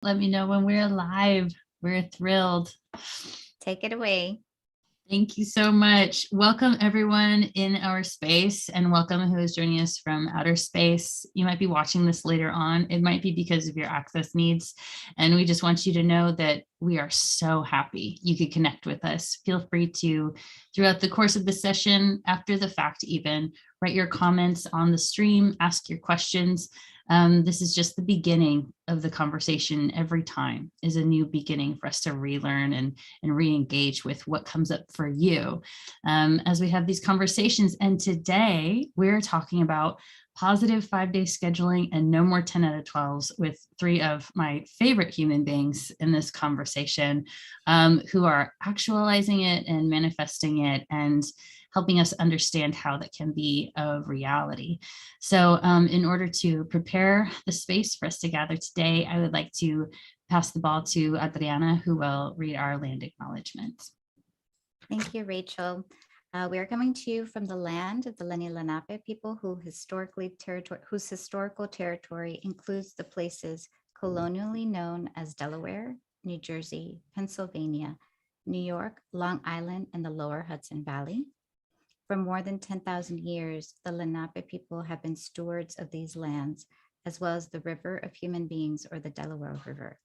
Let me know when we're live. We're thrilled. Take it away. Thank you so much. Welcome everyone in our space, and welcome who is joining us from outer space. You might be watching this later on. It might be because of your access needs. And we just want you to know that we are so happy you could connect with us. Feel free to, throughout the course of the session, after the fact even, write your comments on the stream, ask your questions. This is just the beginning of the conversation. Every time is a new beginning for us to relearn and re-engage with what comes up for you as we have these conversations. And today we're talking about positive 5-day scheduling and no more 10 out of 12s with three of my favorite human beings in this conversation who are actualizing it and manifesting it and helping us understand how that can be a reality. So in order to prepare the space for us to gather today, I would like to pass the ball to Adriana, who will read our land acknowledgement. Thank you, Rachel. We are coming to you from the land of the Lenni Lenape people whose historical territory includes the places colonially known as Delaware, New Jersey, Pennsylvania, New York, Long Island, and the lower Hudson Valley. For more than 10,000 years, the Lenape people have been stewards of these lands, as well as the river of human beings, or the Delaware River.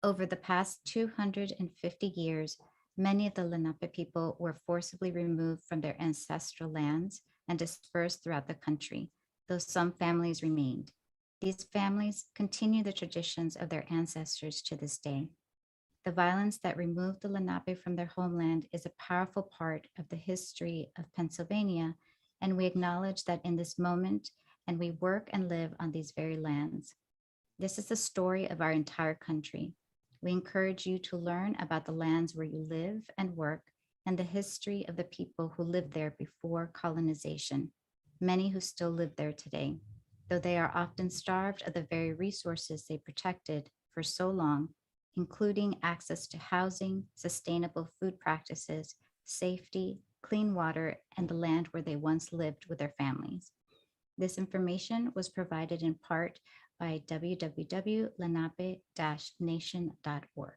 Over the past 250 years, many of the Lenape people were forcibly removed from their ancestral lands and dispersed throughout the country, though some families remained. These families continue the traditions of their ancestors to this day. The violence that removed the Lenape from their homeland is a powerful part of the history of Pennsylvania, and we acknowledge that in this moment, and we work and live on these very lands. This is the story of our entire country. We encourage you to learn about the lands where you live and work and the history of the people who lived there before colonization, many who still live there today, though they are often starved of the very resources they protected for so long, including access to housing, sustainable food practices, safety, clean water, and the land where they once lived with their families. This information was provided in part by www.lenape-nation.org.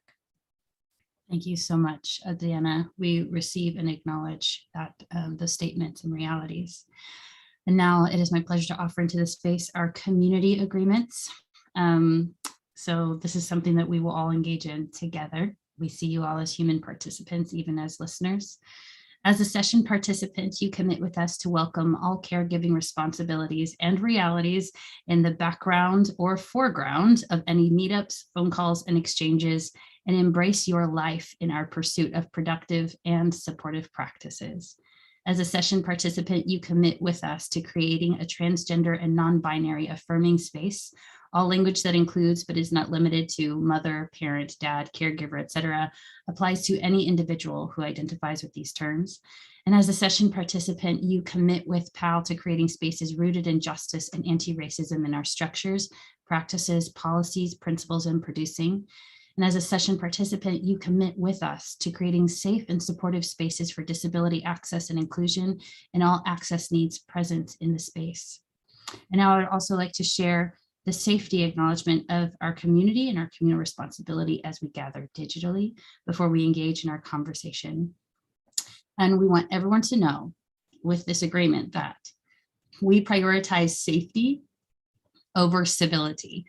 Thank you so much, Adriana. We receive and acknowledge that the statements and realities. And now it is my pleasure to offer into this space our community agreements. So this is something that we will all engage in together. We see you all as human participants, even as listeners. As a session participant, you commit with us to welcome all caregiving responsibilities and realities in the background or foreground of any meetups, phone calls, and exchanges, and embrace your life in our pursuit of productive and supportive practices. As a session participant, you commit with us to creating a transgender and non-binary affirming space, all language that includes but is not limited to mother, parent, dad, caregiver, etc., applies to any individual who identifies with these terms. And as a session participant, you commit with PAAL to creating spaces rooted in justice and anti-racism in our structures, practices, policies, principles, and producing. And as a session participant, you commit with us to creating safe and supportive spaces for disability access and inclusion and all access needs present in the space. And now I would also like to share the safety acknowledgement of our community and our communal responsibility as we gather digitally before we engage in our conversation. And we want everyone to know with this agreement that we prioritize safety over civility.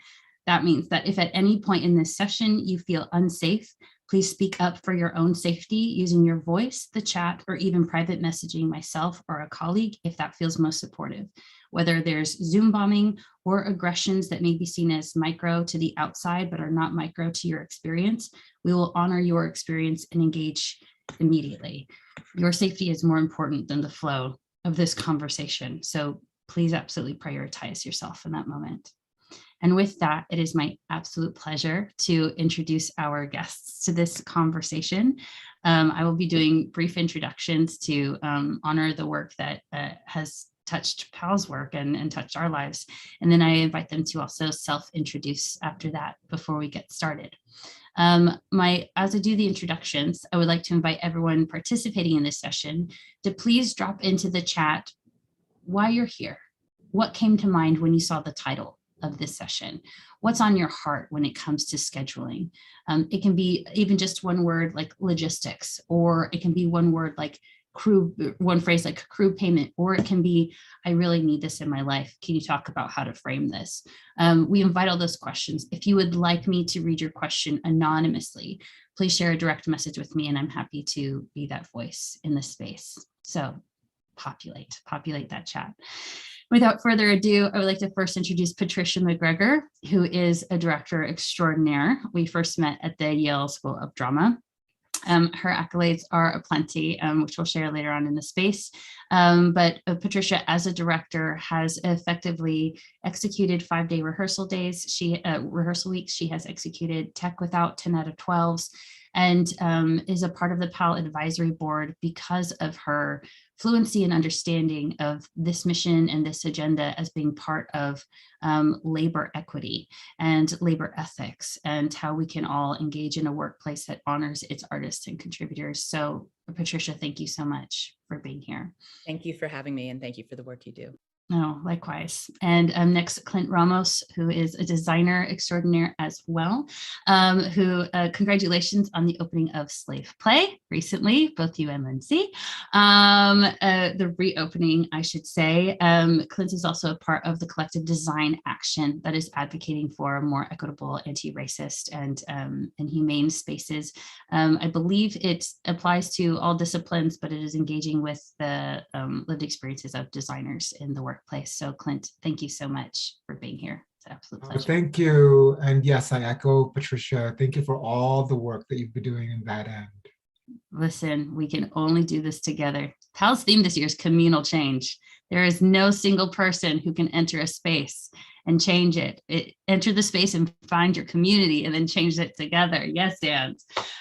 That means that if at any point in this session you feel unsafe, please speak up for your own safety using your voice, the chat, or even private messaging myself or a colleague if that feels most supportive. Whether there's Zoom bombing or aggressions that may be seen as micro to the outside but are not micro to your experience, we will honor your experience and engage immediately. Your safety is more important than the flow of this conversation, so please absolutely prioritize yourself in that moment. And with that, it is my absolute pleasure to introduce our guests to this conversation. I will be doing brief introductions to honor the work that has touched PAAL's work and touched our lives. And then I invite them to also self-introduce after that before we get started. As I do the introductions, I would like to invite everyone participating in this session to please drop into the chat why you're here. What came to mind when you saw the title of this session. What's on your heart when it comes to scheduling? It can be even just one word like logistics, or it can be one word like one phrase like crew payment, or it can be, I really need this in my life. Can you talk about how to frame this? We invite all those questions. If you would like me to read your question anonymously, please share a direct message with me, and I'm happy to be that voice in this space. So populate that chat. Without further ado, I would like to first introduce Patricia Mcgregor, who is a director extraordinaire. We first met at the Yale School of Drama. Her accolades are aplenty, which we'll share later on in the space. But Patricia, as a director, has effectively executed 5-day rehearsal days. Rehearsal weeks. She has executed Tech Without 10 out of 12s, and is a part of the PAAL advisory board because of her fluency and understanding of this mission and this agenda as being part of labor equity and labor ethics, and how we can all engage in a workplace that honors its artists and contributors. So Patricia, thank you so much for being here. Thank you for having me, and thank you for the work you do. No, likewise. And next, Clint Ramos, who is a designer extraordinaire as well, who congratulations on the opening of Slave Play recently, both you and Lindsay. The reopening, I should say. Clint is also a part of the collective design action that is advocating for more equitable, anti-racist, and humane spaces. I believe it applies to all disciplines, but it is engaging with the lived experiences of designers in the workplace. So Clint, thank you so much for being here. It's an absolute pleasure. Thank you. And yes, I echo Patricia. Thank you for all the work that you've been doing in that end. Listen, we can only do this together. PAAL's theme this year is communal change. There is no single person who can enter a space and change it. Enter the space and find your community and then change it together. Yes, Dan.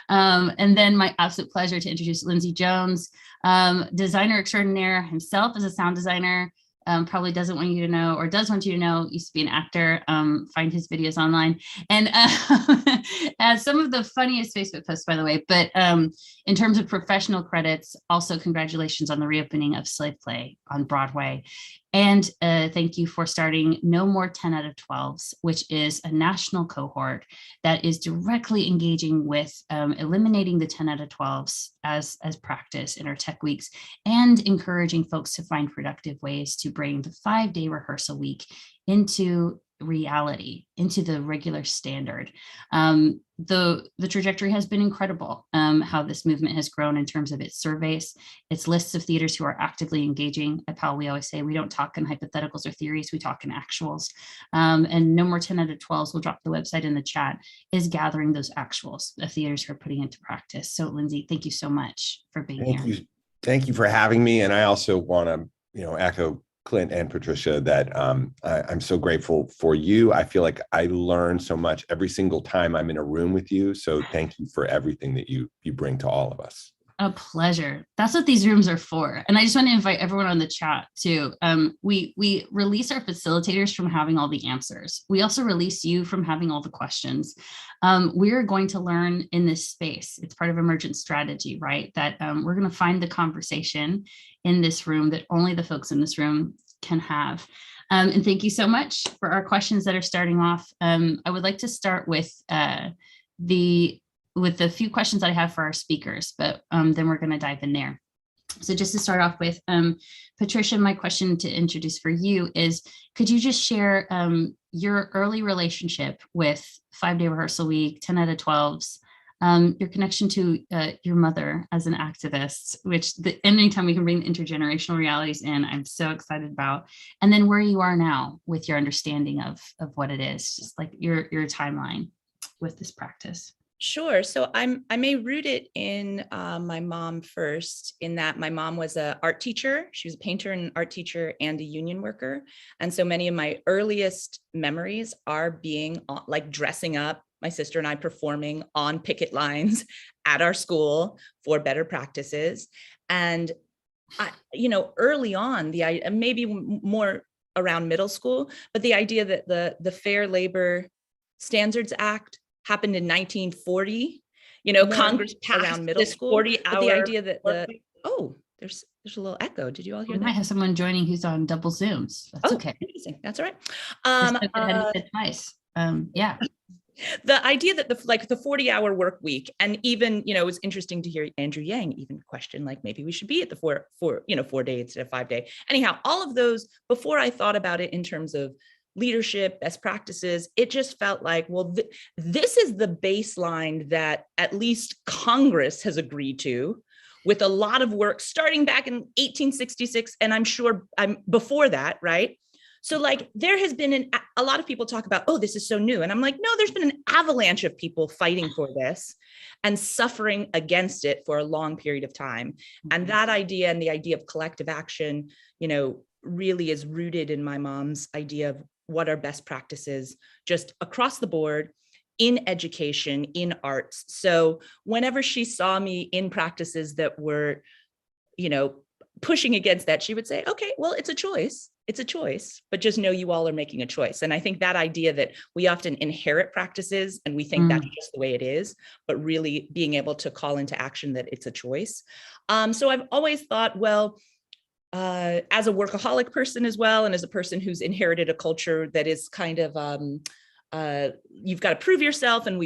And then my absolute pleasure to introduce Lindsay Jones, designer extraordinaire himself as a sound designer. Probably doesn't want you to know, or does want you to know, used to be an actor. Find his videos online. And some of the funniest Facebook posts, by the way. But in terms of professional credits, also congratulations on the reopening of Slave Play on Broadway. And thank you for starting No More 10 out of 12s, which is a national cohort that is directly engaging with eliminating the 10 out of 12s as practice in our tech weeks, and encouraging folks to find productive ways to bring the 5-day rehearsal week into reality, into the regular standard. The trajectory has been incredible, how this movement has grown in terms of its surveys, its lists of theaters who are actively engaging. At PAAL, we always say we don't talk in hypotheticals or theories, we talk in actuals. And No More 10 out of 12s, we'll drop the website in the chat, is gathering those actuals, the theaters who are putting into practice. So Lindsay, thank you so much for being here. Thank you for having me. And I also want to, echo Clint and Patricia that I'm so grateful for you. I feel like I learn so much every single time I'm in a room with you. So thank you for everything that you bring to all of us. A pleasure. That's what these rooms are for. And I just want to invite everyone on the chat too. We release our facilitators from having all the answers. We also release you from having all the questions. We're going to learn in this space. It's part of emergent strategy, right? That we're going to find the conversation in this room that only the folks in this room can have. And thank you so much for our questions that are starting off. I would like to start with the few questions I have for our speakers, but then we're going to dive in there. So just to start off with, Patricia, my question to introduce for you is, could you just share your early relationship with 5-day rehearsal week, 10 out of 12s, your connection to your mother as an activist, which anytime we can bring intergenerational realities in, I'm so excited about, and then where you are now with your understanding of what it is, just like your timeline with this practice. Sure. So I may root it in my mom first, in that my mom was an art teacher. She was a painter and art teacher and a union worker. And so many of my earliest memories are being like dressing up, my sister and I performing on picket lines at our school for better practices. And early on, maybe more around middle school, but the idea that the Fair Labor Standards Act happened in 1940, Congress passed around middle school, 40-hour, but the idea that there's There's a little echo. Did you all hear We might that? have someone joining who's on double Zooms. That's Oh, okay. amazing. That's all right. Just go ahead and hit twice. Yeah. The idea that the 40-hour work week, and even, it was interesting to hear Andrew Yang even question, like, maybe we should be at the 4 day instead of 5 day. Anyhow, all of those, before I thought about it in terms of leadership, best practices, it just felt like, well, this is the baseline that at least Congress has agreed to, with a lot of work starting back in 1866. And I'm sure before that, right? So like there has been a lot of people talk about, oh, this is so new. And I'm like, no, there's been an avalanche of people fighting for this and suffering against it for a long period of time. And that idea and the idea of collective action, really is rooted in my mom's idea of what are best practices just across the board in education, in arts. So whenever she saw me in practices that were, pushing against that, she would say, okay, well, it's a choice. It's a choice, but just know you all are making a choice. And I think that idea that we often inherit practices and we think that's just the way it is, but really being able to call into action that it's a choice. So I've always thought, well, as a workaholic person as well, and as a person who's inherited a culture that is kind of, you've got to prove yourself, and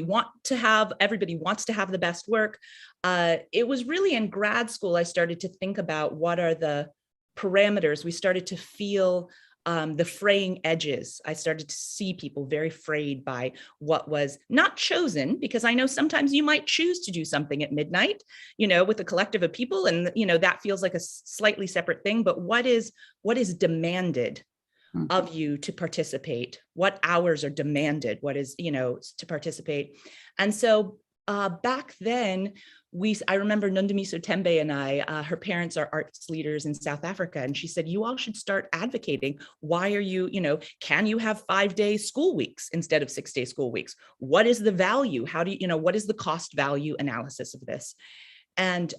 everybody wants to have the best work. It was really in grad school I started to think about what are the parameters. We started to feel the fraying edges. I started to see people very frayed by what was not chosen, because I know sometimes you might choose to do something at midnight, with a collective of people, and that feels like a slightly separate thing. But what is demanded of you to participate? What hours are demanded? What is, to participate? And so back then, I remember Nundamiso Tembe and I, her parents are arts leaders in South Africa. And she said, you all should start advocating. Why are you, can you have 5-day school weeks instead of 6-day school weeks? What is the value? How do you, what is the cost value analysis of this? And,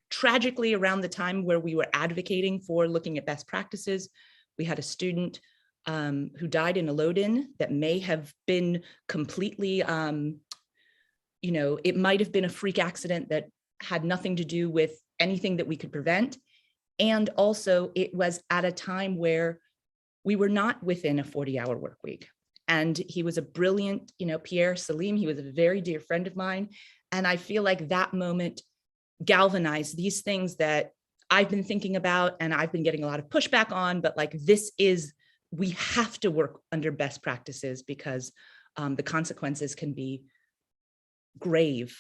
tragically, around the time where we were advocating for looking at best practices, we had a student who died in a load-in that may have been completely, it might have been a freak accident that had nothing to do with anything that we could prevent. And also it was at a time where we were not within a 40-hour work week. And he was a brilliant, Pierre Salim, he was a very dear friend of mine. And I feel like that moment galvanized these things that I've been thinking about and I've been getting a lot of pushback on, but like, we have to work under best practices, because the consequences can be grave,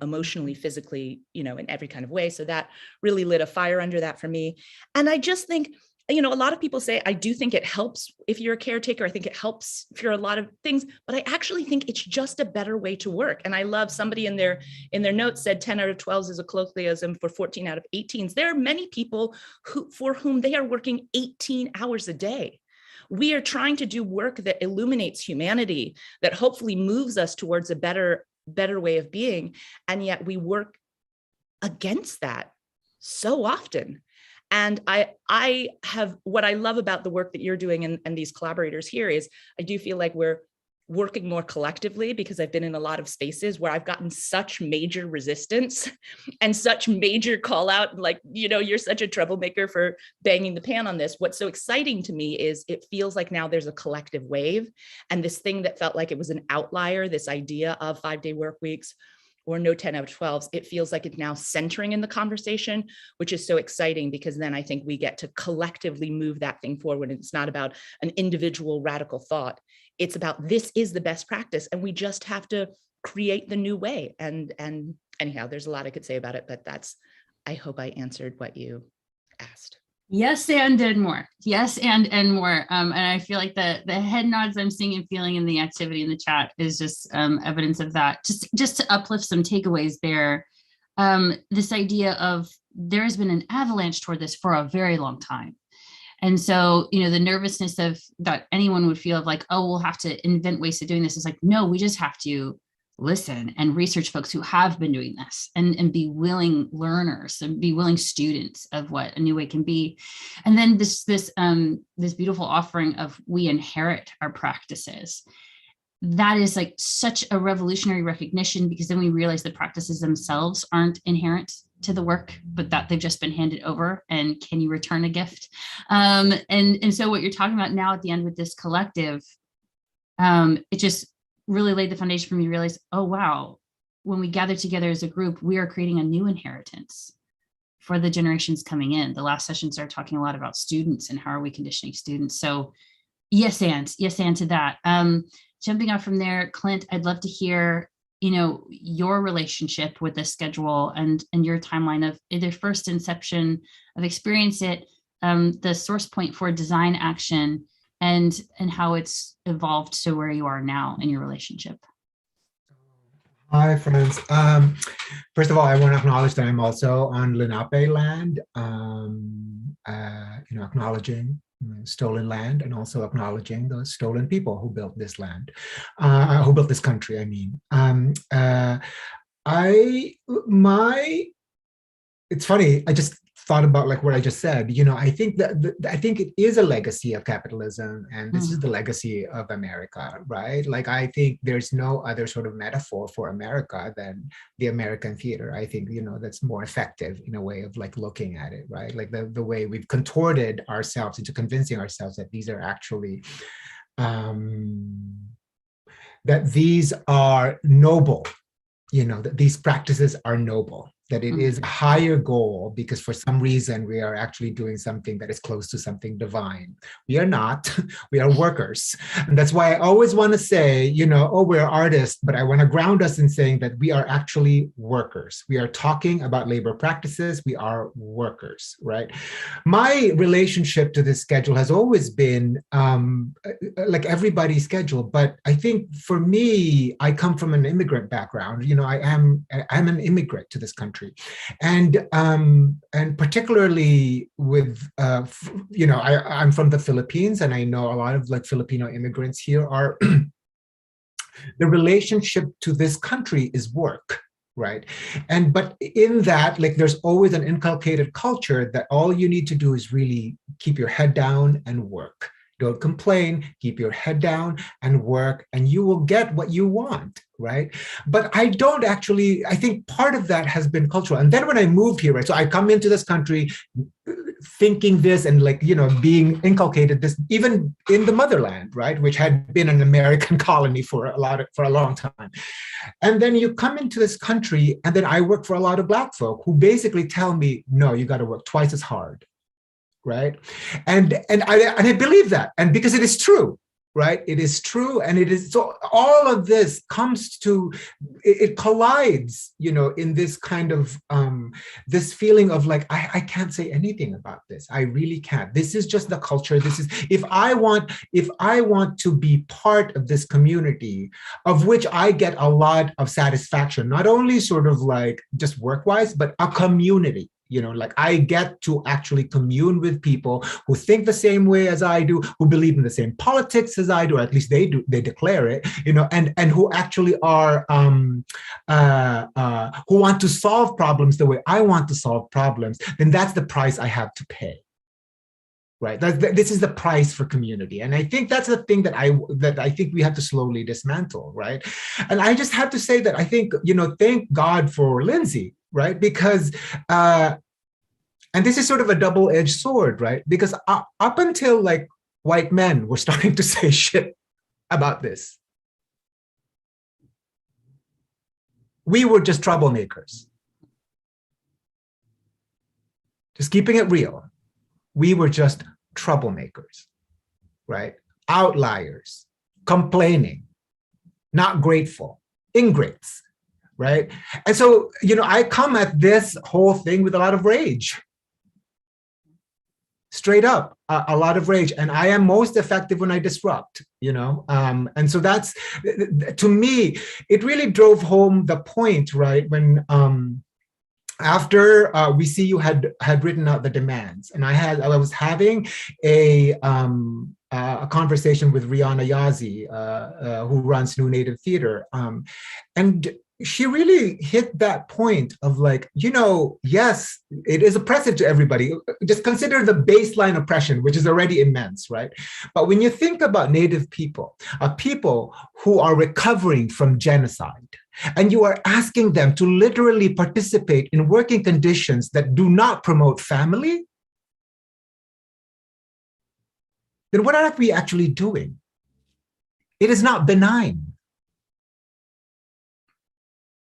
emotionally, physically, in every kind of way. So that really lit a fire under that for me. And I just think, a lot of people say, I do think it helps if you're a caretaker. I think it helps if you're a lot of things, but I actually think it's just a better way to work. And I love somebody in their notes said 10 out of 12s is a colloquialism for 14 out of 18s. There are many people for whom they are working 18 hours a day. We are trying to do work that illuminates humanity, that hopefully moves us towards a better way of being. And yet we work against that so often. And I have, what I love about the work that you're doing and these collaborators here is I do feel like we're working more collectively, because I've been in a lot of spaces where I've gotten such major resistance and such major call out, like, you're such a troublemaker for banging the pan on this. What's so exciting to me is it feels like now there's a collective wave, and this thing that felt like it was an outlier, this idea of 5-day work weeks or no 10 out of 12s, it feels like it's now centering in the conversation, which is so exciting, because then I think we get to collectively move that thing forward. And it's not about an individual radical thought. It's about, this is the best practice, and we just have to create the new way. And anyhow, there's a lot I could say about it, but I hope I answered what you asked. Yes, and more. Yes, and more. And I feel like the head nods I'm seeing and feeling in the activity in the chat is just evidence of that. Just to uplift some takeaways there. This idea of there has been an avalanche toward this for a very long time. And so, the nervousness of that anyone would feel of like, oh, we'll have to invent ways of doing this. Is like, no, we just have to listen and research folks who have been doing this and be willing learners and be willing students of what a new way can be. And then this beautiful offering of we inherit our practices. that is like such a revolutionary recognition, because then we realize the practices themselves aren't inherent to the work, but that they've just been handed over, and can you return a gift? And so what you're talking about now at the end with this collective, it just really laid the foundation for me to realize, oh, wow, when we gather together as a group, we are creating a new inheritance for the generations coming in. The last session started talking a lot about students and how are we conditioning students. So yes, and to that. Jumping off from there, Clint, I'd love to hear, your relationship with this schedule and your timeline of either first inception of experience it, the source point for design action, and how it's evolved to where you are now in your relationship. Hi, friends. First of all, I want to acknowledge that I'm also on Lenape land, acknowledging stolen land, and also acknowledging the stolen people who built this land, who built this country, I mean. It's funny, I just thought about like what I just said. I think I think it is a legacy of capitalism, and this is the legacy of America, right? Like, I think there's no other sort of metaphor for America than the American theater. I think, that's more effective in a way of like looking at it, right? Like the way we've contorted ourselves into convincing ourselves that these are actually, that these are noble, that these practices are noble, that it is a higher goal, because for some reason we are actually doing something that is close to something divine. We are not, we are workers. And that's why I always want to say, oh, we're artists, but I want to ground us in saying that we are actually workers. We are talking about labor practices. We are workers, right? My relationship to this schedule has always been like everybody's schedule, but I think for me, I come from an immigrant background. I'm an immigrant to this country. And particularly with, I'm from the Philippines, and I know a lot of like Filipino immigrants here are, the relationship to this country is work, right? But in that, like, there's always an inculcated culture that all you need to do is really keep your head down and work. Don't complain, keep your head down and work, and you will get what you want, right? But I think part of that has been cultural. And then when I moved here, right, so I come into this country thinking this and like, being inculcated this, even in the motherland, right, which had been an American colony for a long time. And then you come into this country, and then I work for a lot of Black folk who basically tell me, no, you got to work twice as hard. Right. And I believe that. And because it is true, right? It is true. And it is, so all of this comes to, it collides, in this kind of, this feeling of like, I can't say anything about this. I really can't. This is just the culture. This is, if I want to be part of this community, of which I get a lot of satisfaction, not only sort of like just work-wise, but a community. Like, I get to actually commune with people who think the same way as I do, who believe in the same politics as I do, or at least they do, they declare it, and who actually are, who want to solve problems the way I want to solve problems. Then that's the price I have to pay. Right. This is the price for community. And I think that's the thing that I think we have to slowly dismantle. Right. And I just have to say that I think, thank God for Lindsay. Right. Because, and this is sort of a double-edged sword, right? Because up until like white men were starting to say shit about this, we were just troublemakers. Just keeping it real. We were just troublemakers, right? Outliers, complaining, not grateful, ingrates. Right. And so, I come at this whole thing with a lot of rage. Straight up, a lot of rage. And I am most effective when I disrupt, and so that's, to me, it really drove home the point, right? When after we see you had written out the demands, and I was having a conversation with Rihanna Yazi, who runs New Native Theater. And she really hit that point of like, yes, it is oppressive to everybody. Just consider the baseline oppression, which is already immense, right? But when you think about Native people, people who are recovering from genocide, and you are asking them to literally participate in working conditions that do not promote family, then what are we actually doing? It is not benign.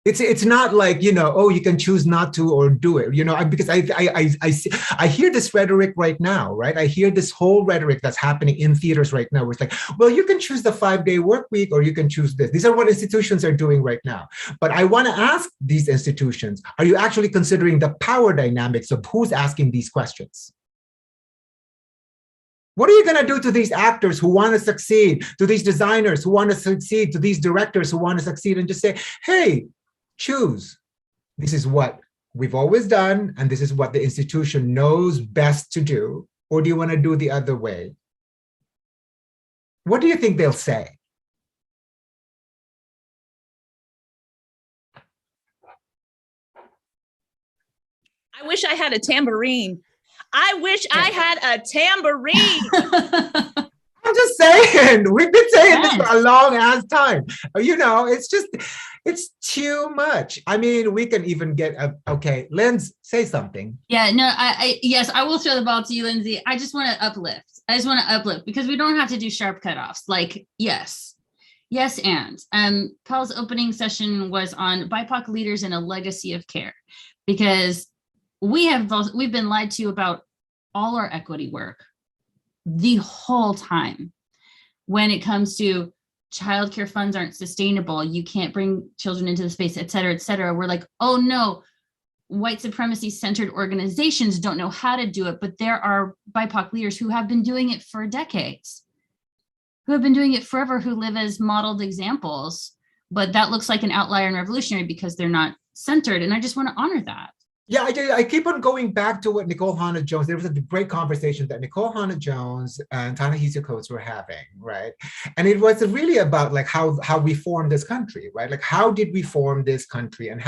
It's not like, oh, you can choose not to or do it, because I hear this rhetoric right now, right? I hear this whole rhetoric that's happening in theaters right now, where it's like, well, you can choose the 5-day work week, or you can choose this. These are what institutions are doing right now. But I want to ask these institutions, are you actually considering the power dynamics of who's asking these questions? What are you going to do to these actors who want to succeed, to these designers who want to succeed, to these directors who want to succeed, and just say, hey, choose. This is what we've always done, and this is what the institution knows best to do. Or do you want to do the other way? What do you think they'll say? I wish I had a tambourine. I wish I had a tambourine. I'm just saying, we've been saying this for a long ass time. It's too much. I mean, we can even get okay, Linz, say something. Yeah, no, yes, I will throw the ball to you, Lindsay. I just want to uplift. Because we don't have to do sharp cutoffs. Like, yes, and PAAL's opening session was on BIPOC leaders and a legacy of care, because we've been lied to about all our equity work the whole time. When it comes to childcare funds aren't sustainable, you can't bring children into the space, et cetera, we're like, oh no, white supremacy centered organizations don't know how to do it, but there are BIPOC leaders who have been doing it for decades, who have been doing it forever, who live as modeled examples, but that looks like an outlier and revolutionary because they're not centered, and I just want to honor that. Yeah, I keep on going back to what Nicole Hannah-Jones, there was a great conversation that Nicole Hannah-Jones and Ta-Nehisi Coates were having, right? And it was really about like how we formed this country, right? Like, how did we form this country, and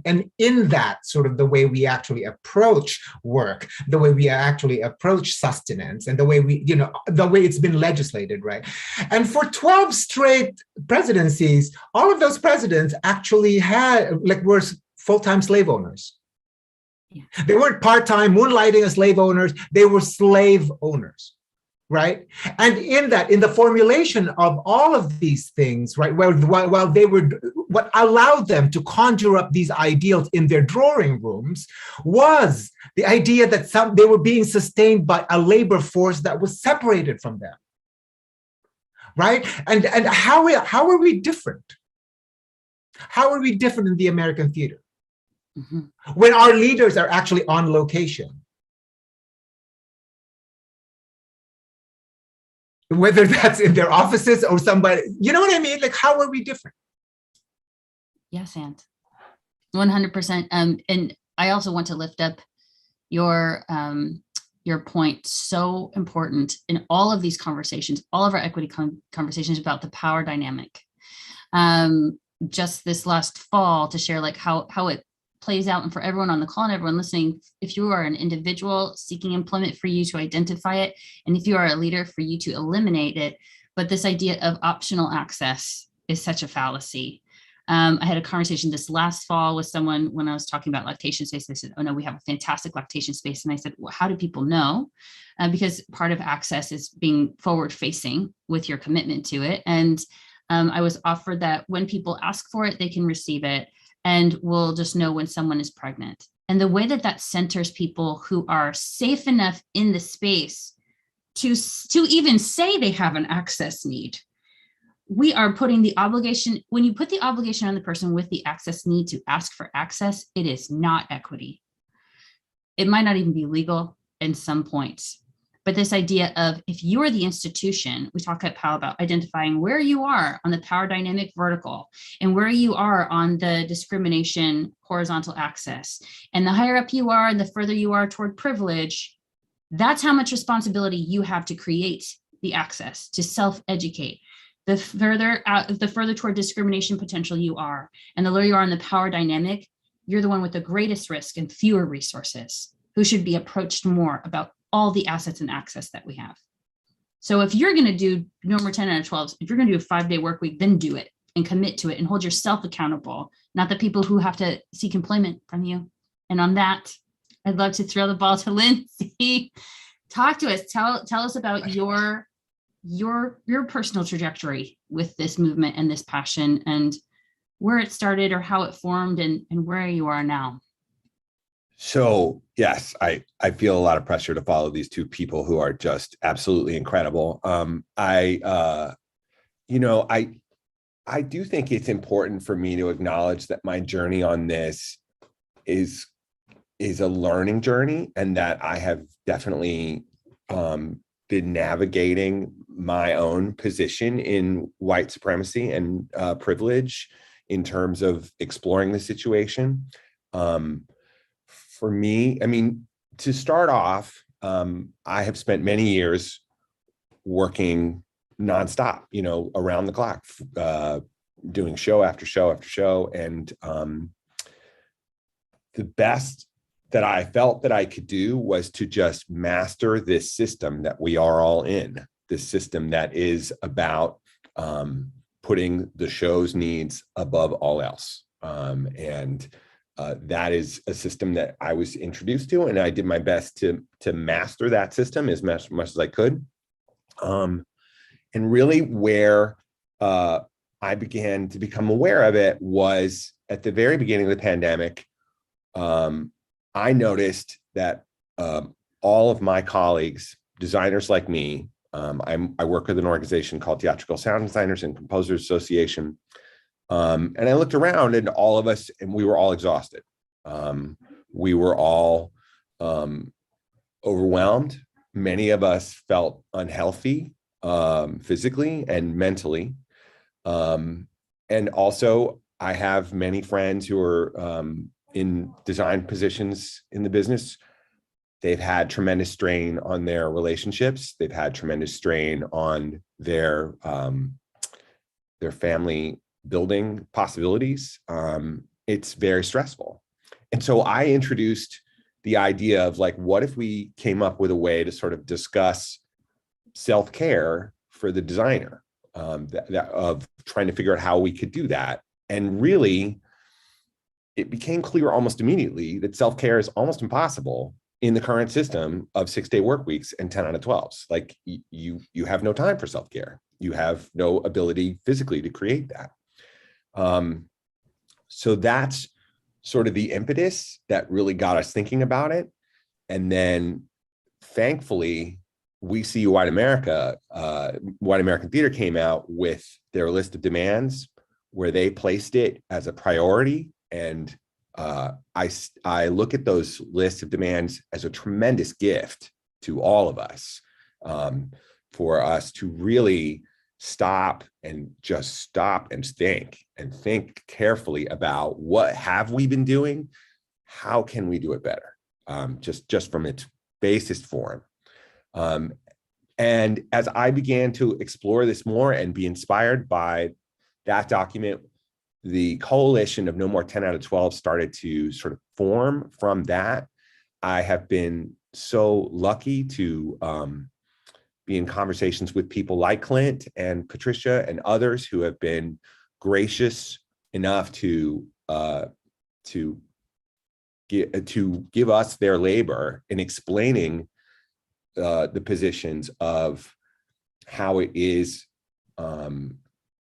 and in that sort of the way we actually approach work, the way we actually approach sustenance, and the way the way it's been legislated, right? And for 12 straight presidencies, all of those presidents actually were full-time slave owners. Yeah. They weren't part-time moonlighting as slave owners, they were slave owners, right? And in the formulation of all of these things, right, while they were, what allowed them to conjure up these ideals in their drawing rooms was the idea that they were being sustained by a labor force that was separated from them, right? And how are we different? How are we different in the American theater? Mm-hmm. When our leaders are actually on location, whether that's in their offices or somebody, you know what I mean? Like, how are we different? Yes, and 100%. And I also want to lift up your point. So important in all of these conversations, all of our equity conversations about the power dynamic. Just this last fall, to share like how it plays out, and for everyone on the call and everyone listening, if you are an individual seeking employment, for you to identify it, and if you are a leader, for you to eliminate it. But this idea of optional access is such a fallacy. I had a conversation this last fall with someone when I was talking about lactation space. They said, oh no, we have a fantastic lactation space. And I said, well, how do people know? Because part of access is being forward facing with your commitment to it. And I was offered that when people ask for it, they can receive it. And we'll just know when someone is pregnant. And the way that centers people who are safe enough in the space to even say they have an access need. We are putting the obligation, when you put the obligation on the person with the access need to ask for access, it is not equity. It might not even be legal in some points. But this idea of, if you are the institution, we talk at PAAL about identifying where you are on the power dynamic vertical and where you are on the discrimination horizontal axis. And the higher up you are and the further you are toward privilege, that's how much responsibility you have to create the access, to self-educate, the further toward discrimination potential you are, and the lower you are in the power dynamic, you're the one with the greatest risk and fewer resources, who should be approached more about all the assets and access that we have. So if you're going to do no more 10 out of 12s, if you're going to do a 5-day work week, then do it and commit to it and hold yourself accountable, not the people who have to seek employment from you. And on that, I'd love to throw the ball to Lindsay. Talk to us. Tell us about your personal trajectory with this movement and this passion, and where it started or how it formed, and where you are now. So yes, I feel a lot of pressure to follow these two people who are just absolutely incredible. I do think it's important for me to acknowledge that my journey on this is a learning journey, and that I have definitely been navigating my own position in white supremacy and privilege in terms of exploring the situation. For me, I mean, to start off, I have spent many years working nonstop, around the clock, doing show after show after show. And the best that I felt that I could do was to just master this system that we are all in, this system that is about putting the show's needs above all else. That is a system that I was introduced to, and I did my best to master that system as much as I could. And really where I began to become aware of it was at the very beginning of the pandemic. I noticed that all of my colleagues, designers like me, I work with an organization called Theatrical Sound Designers and Composers Association. And I looked around, and all of us, and we were all exhausted. We were all overwhelmed. Many of us felt unhealthy, physically and mentally. And also, I have many friends who are in design positions in the business. They've had tremendous strain on their relationships. They've had tremendous strain on their family building possibilities. It's very stressful. And so I introduced the idea of, like, what if we came up with a way to sort of discuss self-care for the designer, of trying to figure out how we could do that. And really, it became clear almost immediately that self-care is almost impossible in the current system of 6-day work weeks and 10 out of 12s. Like, you have no time for self-care. You have no ability physically to create that. So that's sort of the impetus that really got us thinking about it. And then thankfully, we see White American Theater came out with their list of demands, where they placed it as a priority. And I look at those lists of demands as a tremendous gift to all of us, for us to really stop and think carefully about what have we been doing, how can we do it better, just from its basest form. And as I began to explore this more and be inspired by that document, the coalition of No More 10 out of 12 started to sort of form from that. I have been so lucky to be in conversations with people like Clint and Patricia and others who have been gracious enough to give us their labor in explaining the positions of how it is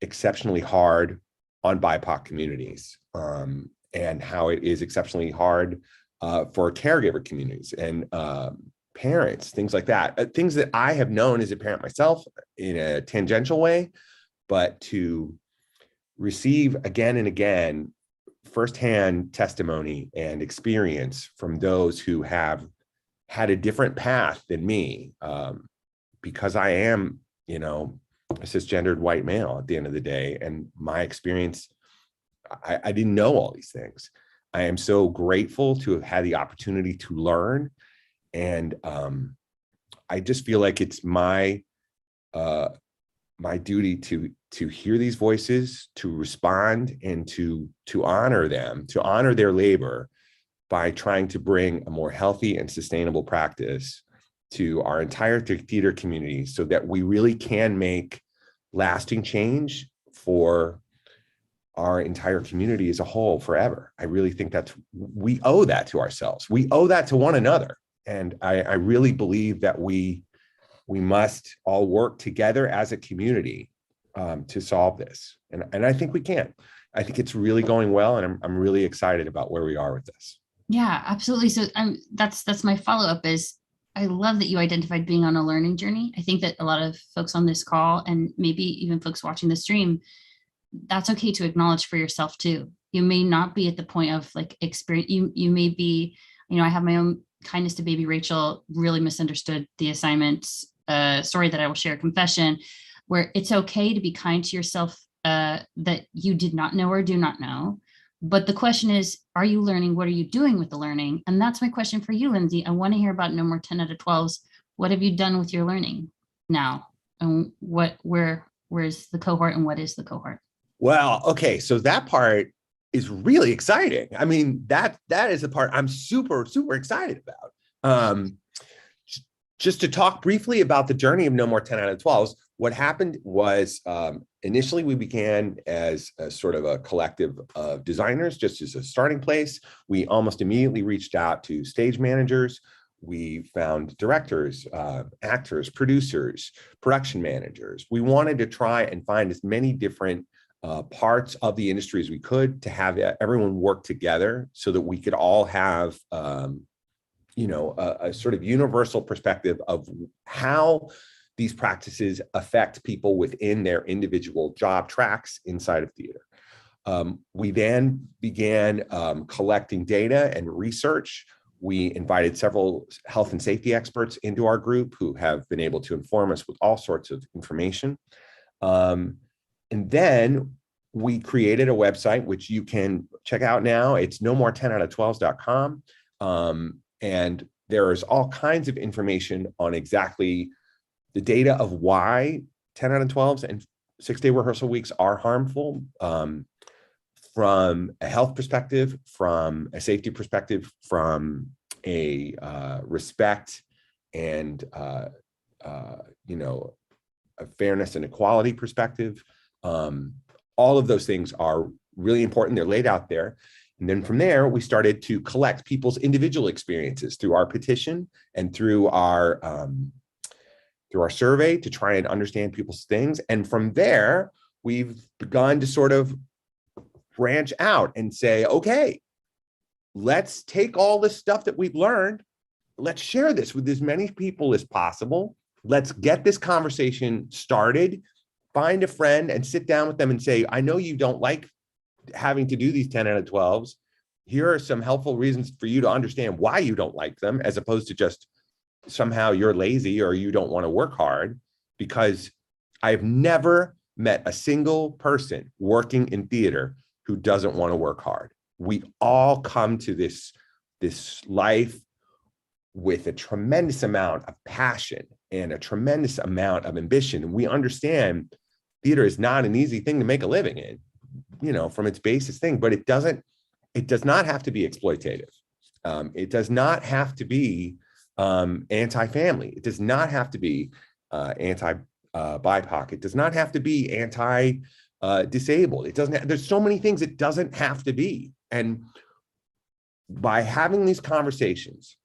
exceptionally hard on BIPOC communities, and how it is exceptionally hard for caregiver communities and parents, things like that. Things that I have known as a parent myself in a tangential way, but to receive again and again firsthand testimony and experience from those who have had a different path than me, because I am, a cisgendered white male at the end of the day. And my experience, I didn't know all these things. I am so grateful to have had the opportunity to learn. And I just feel like it's my my duty to hear these voices, to respond, and to honor them, to honor their labor by trying to bring a more healthy and sustainable practice to our entire theater community so that we really can make lasting change for our entire community as a whole forever. I really think we owe that to ourselves. We owe that to one another. And I really believe that we must all work together as a community to solve this. And I think we can. I think it's really going well, and I'm really excited about where we are with this. Yeah, absolutely. So that's my follow-up is I love that you identified being on a learning journey. I think that a lot of folks on this call and maybe even folks watching the stream, that's okay to acknowledge for yourself too. You may not be at the point of like experience. You may be, I have my own kindness to baby Rachel, really misunderstood the assignment story that I will share, confession, where it's okay to be kind to yourself that you did not know or do not know. But the question is, are you learning? What are you doing with the learning? And that's my question for you, Lindsay. I want to hear about no more 10 out of 12s. What have you done with your learning now? And where's the cohort and what is the cohort? Well, okay. So that part is really exciting. I mean, that is the part I'm super, super excited about. Just to talk briefly about the journey of no more 10 out of 12s, what happened was initially we began as a sort of a collective of designers, just as a starting place. We almost immediately reached out to stage managers. We found directors, actors, producers, production managers. We wanted to try and find as many different parts of the industry as we could to have everyone work together so that we could all have a sort of universal perspective of how these practices affect people within their individual job tracks inside of theater. We then began collecting data and research. We invited several health and safety experts into our group who have been able to inform us with all sorts of information. And then we created a website, which you can check out now. It's nomore10out12s.com. And there is all kinds of information on exactly the data of why 10 out of 12s and 6-day rehearsal weeks are harmful from a health perspective, from a safety perspective, from a respect and a fairness and equality perspective. All of those things are really important. They're laid out there. And then from there, we started to collect people's individual experiences through our petition and through our survey to try and understand people's things. And from there, we've begun to sort of branch out and say, okay, let's take all this stuff that we've learned. Let's share this with as many people as possible. Let's get this conversation started. Find a friend and sit down with them and say, I know you don't like having to do these 10 out of 12s. Here are some helpful reasons for you to understand why you don't like them, as opposed to just somehow you're lazy or you don't want to work hard. Because I've never met a single person working in theater who doesn't want to work hard. We all come to this life with a tremendous amount of passion and a tremendous amount of ambition. And we understand theater is not an easy thing to make a living in, from its basis thing, but it does not have to be exploitative. It does not have to be anti-family. It does not have to be anti-BIPOC. It does not have to be anti-disabled. There's so many things it doesn't have to be. And by having these conversations,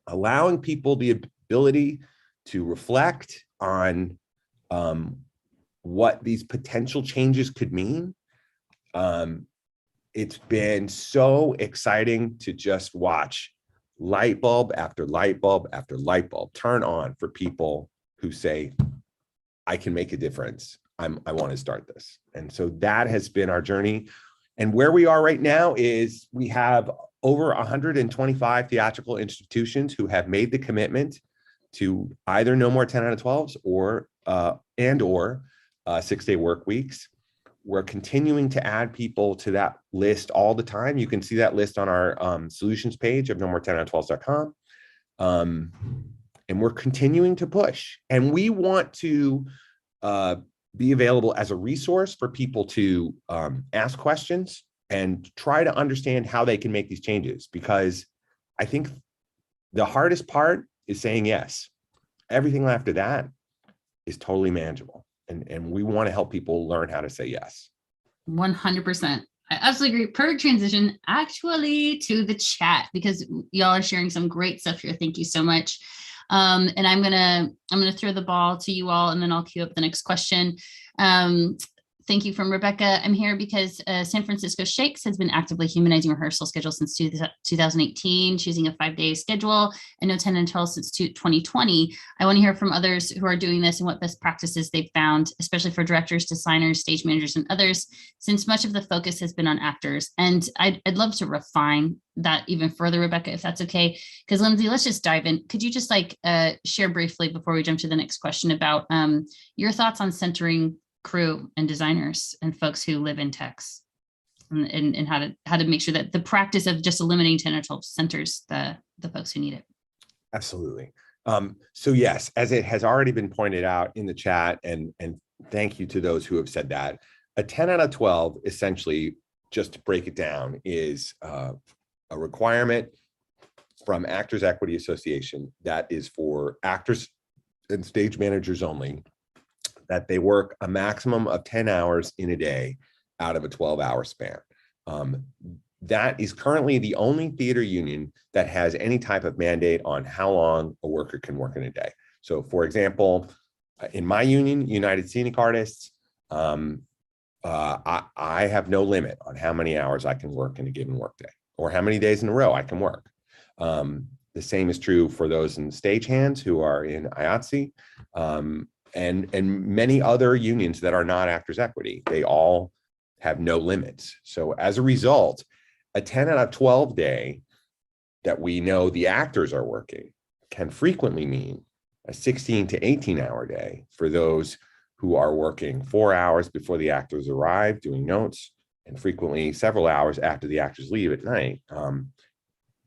allowing people the ability to reflect on what these potential changes could mean, it's been so exciting to just watch light bulb after light bulb after light bulb turn on for people who say, I can make a difference. I want to start this. And so that has been our journey. And where we are right now is we have over 125 theatrical institutions who have made the commitment to either no more 10 out of 12s or 6-day work weeks. We're continuing to add people to that list all the time. You can see that list on our solutions page of nomore10out12s.com. And we're continuing to push. And we want to be available as a resource for people to ask questions and try to understand how they can make these changes. Because I think the hardest part is saying yes. Everything after that is totally manageable. And we want to help people learn how to say yes. 100%. I absolutely agree. Perfect transition actually to the chat, because y'all are sharing some great stuff here. Thank you so much. And I'm gonna throw the ball to you all, and then I'll queue up the next question. Thank you from Rebecca. I'm here because San Francisco Shakes has been actively humanizing rehearsal schedules since 2018, choosing a 5-day schedule and no 10 and 12 since 2020. I want to hear from others who are doing this and what best practices they've found, especially for directors, designers, stage managers, and others, since much of the focus has been on actors. And I'd love to refine that even further, Rebecca, if that's okay. Because Lindsay, let's just dive in. Could you just share briefly before we jump to the next question about your thoughts on centering crew and designers and folks who live in techs, and how to make sure that the practice of just eliminating 10 or 12 centers the folks who need it? Absolutely. So yes, as it has already been pointed out in the chat, and thank you to those who have said that, a 10 out of 12, essentially, just to break it down, is a requirement from Actors Equity Association that is for actors and stage managers only, that they work a maximum of 10 hours in a day out of a 12-hour span. That is currently the only theater union that has any type of mandate on how long a worker can work in a day. So for example, in my union, United Scenic Artists, I have no limit on how many hours I can work in a given workday, or how many days in a row I can work. The same is true for those in stagehands who are in IATSE, and many other unions that are not Actors Equity. They all have no limits. So as a result, a 10 out of 12 day that we know the actors are working can frequently mean a 16 to 18 hour day for those who are working 4 hours before the actors arrive doing notes, and frequently several hours after the actors leave at night,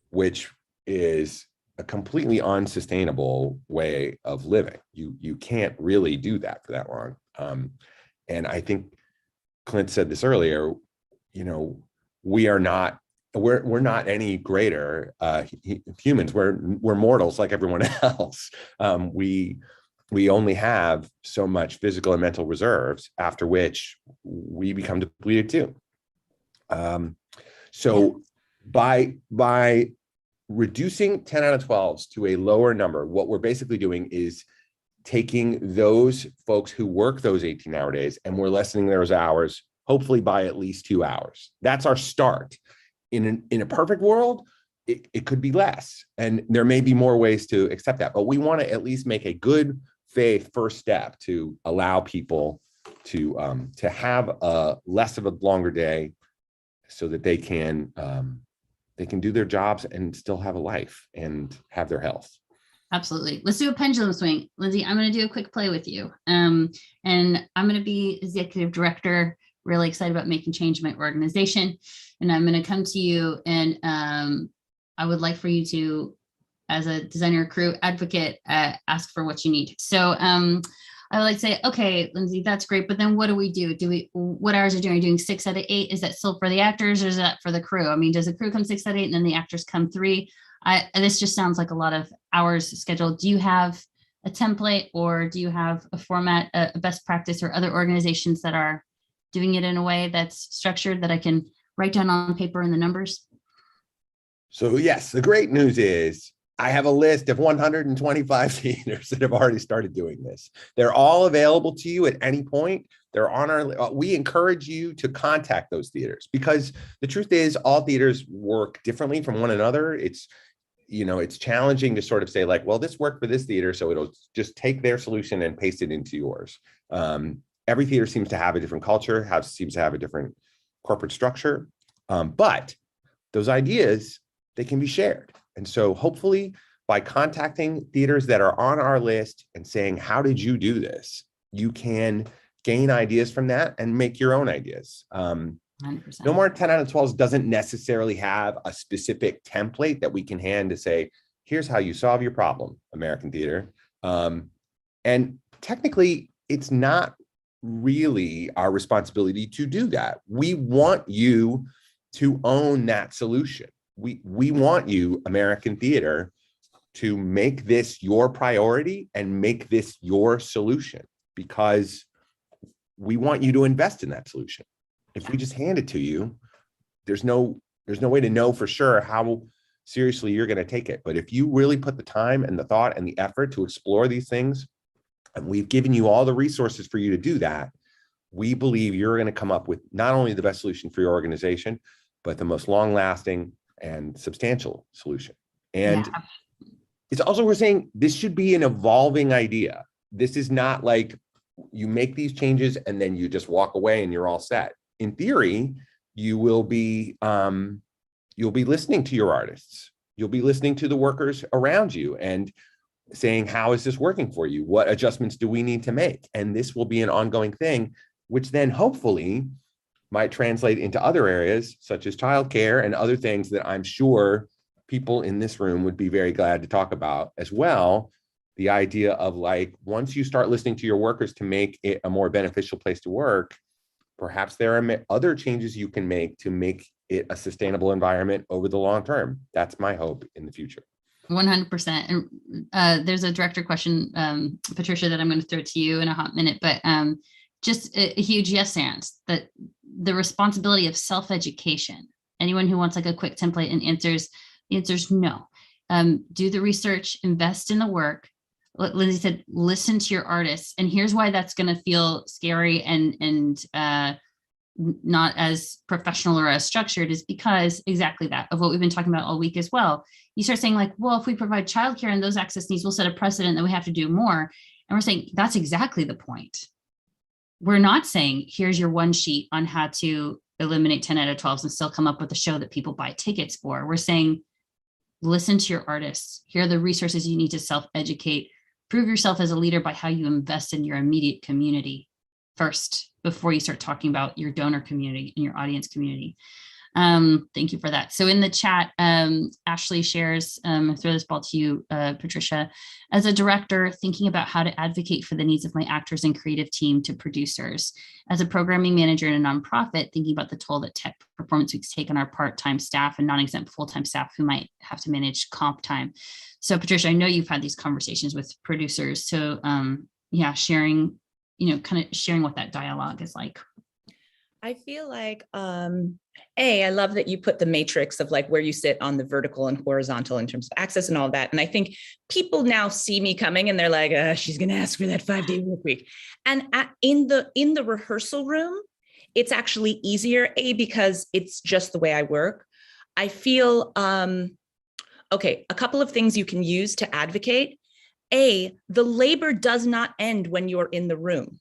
which is a completely unsustainable way of living. You can't really do that for that long. And I think Clint said this earlier, we're not any greater humans. We're mortals like everyone else. We only have so much physical and mental reserves, after which we become depleted too. So by reducing 10 out of 12s to a lower number, what we're basically doing is taking those folks who work those 18-hour days, and we're lessening those hours, hopefully by at least 2 hours. That's our start. In a perfect world, it could be less, and there may be more ways to accept that, but we want to at least make a good faith first step to allow people to have a less of a longer day, so that they can do their jobs and still have a life and have their health. Absolutely. Let's do a pendulum swing. Lindsay, I'm going to do a quick play with you. And I'm going to be executive director, really excited about making change in my organization. And I'm going to come to you, and I would like for you to, as a designer crew advocate, ask for what you need. So I would like to say, okay, Lindsay, that's great, but then what do we do? What hours are you doing? 6 out of 8? Is that still for the actors, or is that for the crew? I mean, does the crew come 6 out of 8 and then the actors come 3? This just sounds like a lot of hours scheduled. Do you have a template, or do you have a format, a best practice, or other organizations that are doing it in a way that's structured that I can write down on paper in the numbers? So yes, the great news is I have a list of 125 theaters that have already started doing this. They're all available to you at any point. They're on our, we encourage you to contact those theaters, because the truth is all theaters work differently from one another. It's challenging to sort of say like, well, this worked for this theater, so it'll just take their solution and paste it into yours. Every theater seems to have a different culture, seems to have a different corporate structure, but those ideas, they can be shared. And so hopefully by contacting theaters that are on our list and saying, how did you do this? You can gain ideas from that and make your own ideas. 100%. No More 10 out of 12s doesn't necessarily have a specific template that we can hand to say, here's how you solve your problem, American theater. And technically, it's not really our responsibility to do that. We want you to own that solution. We want you, American theater, to make this your priority and make this your solution, because we want you to invest in that solution. If we just hand it to you, there's no way to know for sure how seriously you're going to take it. But if you really put the time and the thought and the effort to explore these things, and we've given you all the resources for you to do that, we believe you're going to come up with not only the best solution for your organization, but the most long-lasting and substantial solution. And it's also, we're saying this should be an evolving idea. This is not like you make these changes and then you just walk away and you're all set. In theory, you will be you'll be listening to your artists. You'll be listening to the workers around you and saying, how is this working for you? What adjustments do we need to make? And this will be an ongoing thing, which then hopefully might translate into other areas such as childcare and other things that I'm sure people in this room would be very glad to talk about as well. The idea of, like, once you start listening to your workers to make it a more beneficial place to work, perhaps there are other changes you can make to make it a sustainable environment over the long term. That's my hope in the future. 100%. And there's a director question, Patricia, that I'm going to throw to you in a hot minute, but just a huge yes and that the responsibility of self-education. Anyone who wants like a quick template and answers no. Do the research, invest in the work. Lindsay said, listen to your artists. And here's why that's going to feel scary and not as professional or as structured, is because exactly that, of what we've been talking about all week as well. You start saying like, well, if we provide childcare and those access needs, we'll set a precedent that we have to do more. And we're saying that's exactly the point. We're not saying here's your one sheet on how to eliminate 10 out of 12s and still come up with a show that people buy tickets for. We're saying, listen to your artists. Here are the resources you need to self-educate. Prove yourself as a leader by how you invest in your immediate community first, before you start talking about your donor community and your audience community. Thank you for that. So in the chat, Ashley shares, I'll throw this ball to you, Patricia. As a director, thinking about how to advocate for the needs of my actors and creative team to producers. As a programming manager in a nonprofit, thinking about the toll that tech performance weeks take on our part-time staff and non-exempt full-time staff who might have to manage comp time. So Patricia, I know you've had these conversations with producers. So yeah, sharing, kind of sharing what that dialogue is like. I feel like, I love that you put the matrix of like where you sit on the vertical and horizontal in terms of access and all that. And I think people now see me coming and they're like, she's going to ask for that 5-day work week. And in the rehearsal room, it's actually easier, because it's just the way I work. I feel, okay, a couple of things you can use to advocate. The labor does not end when you're in the room.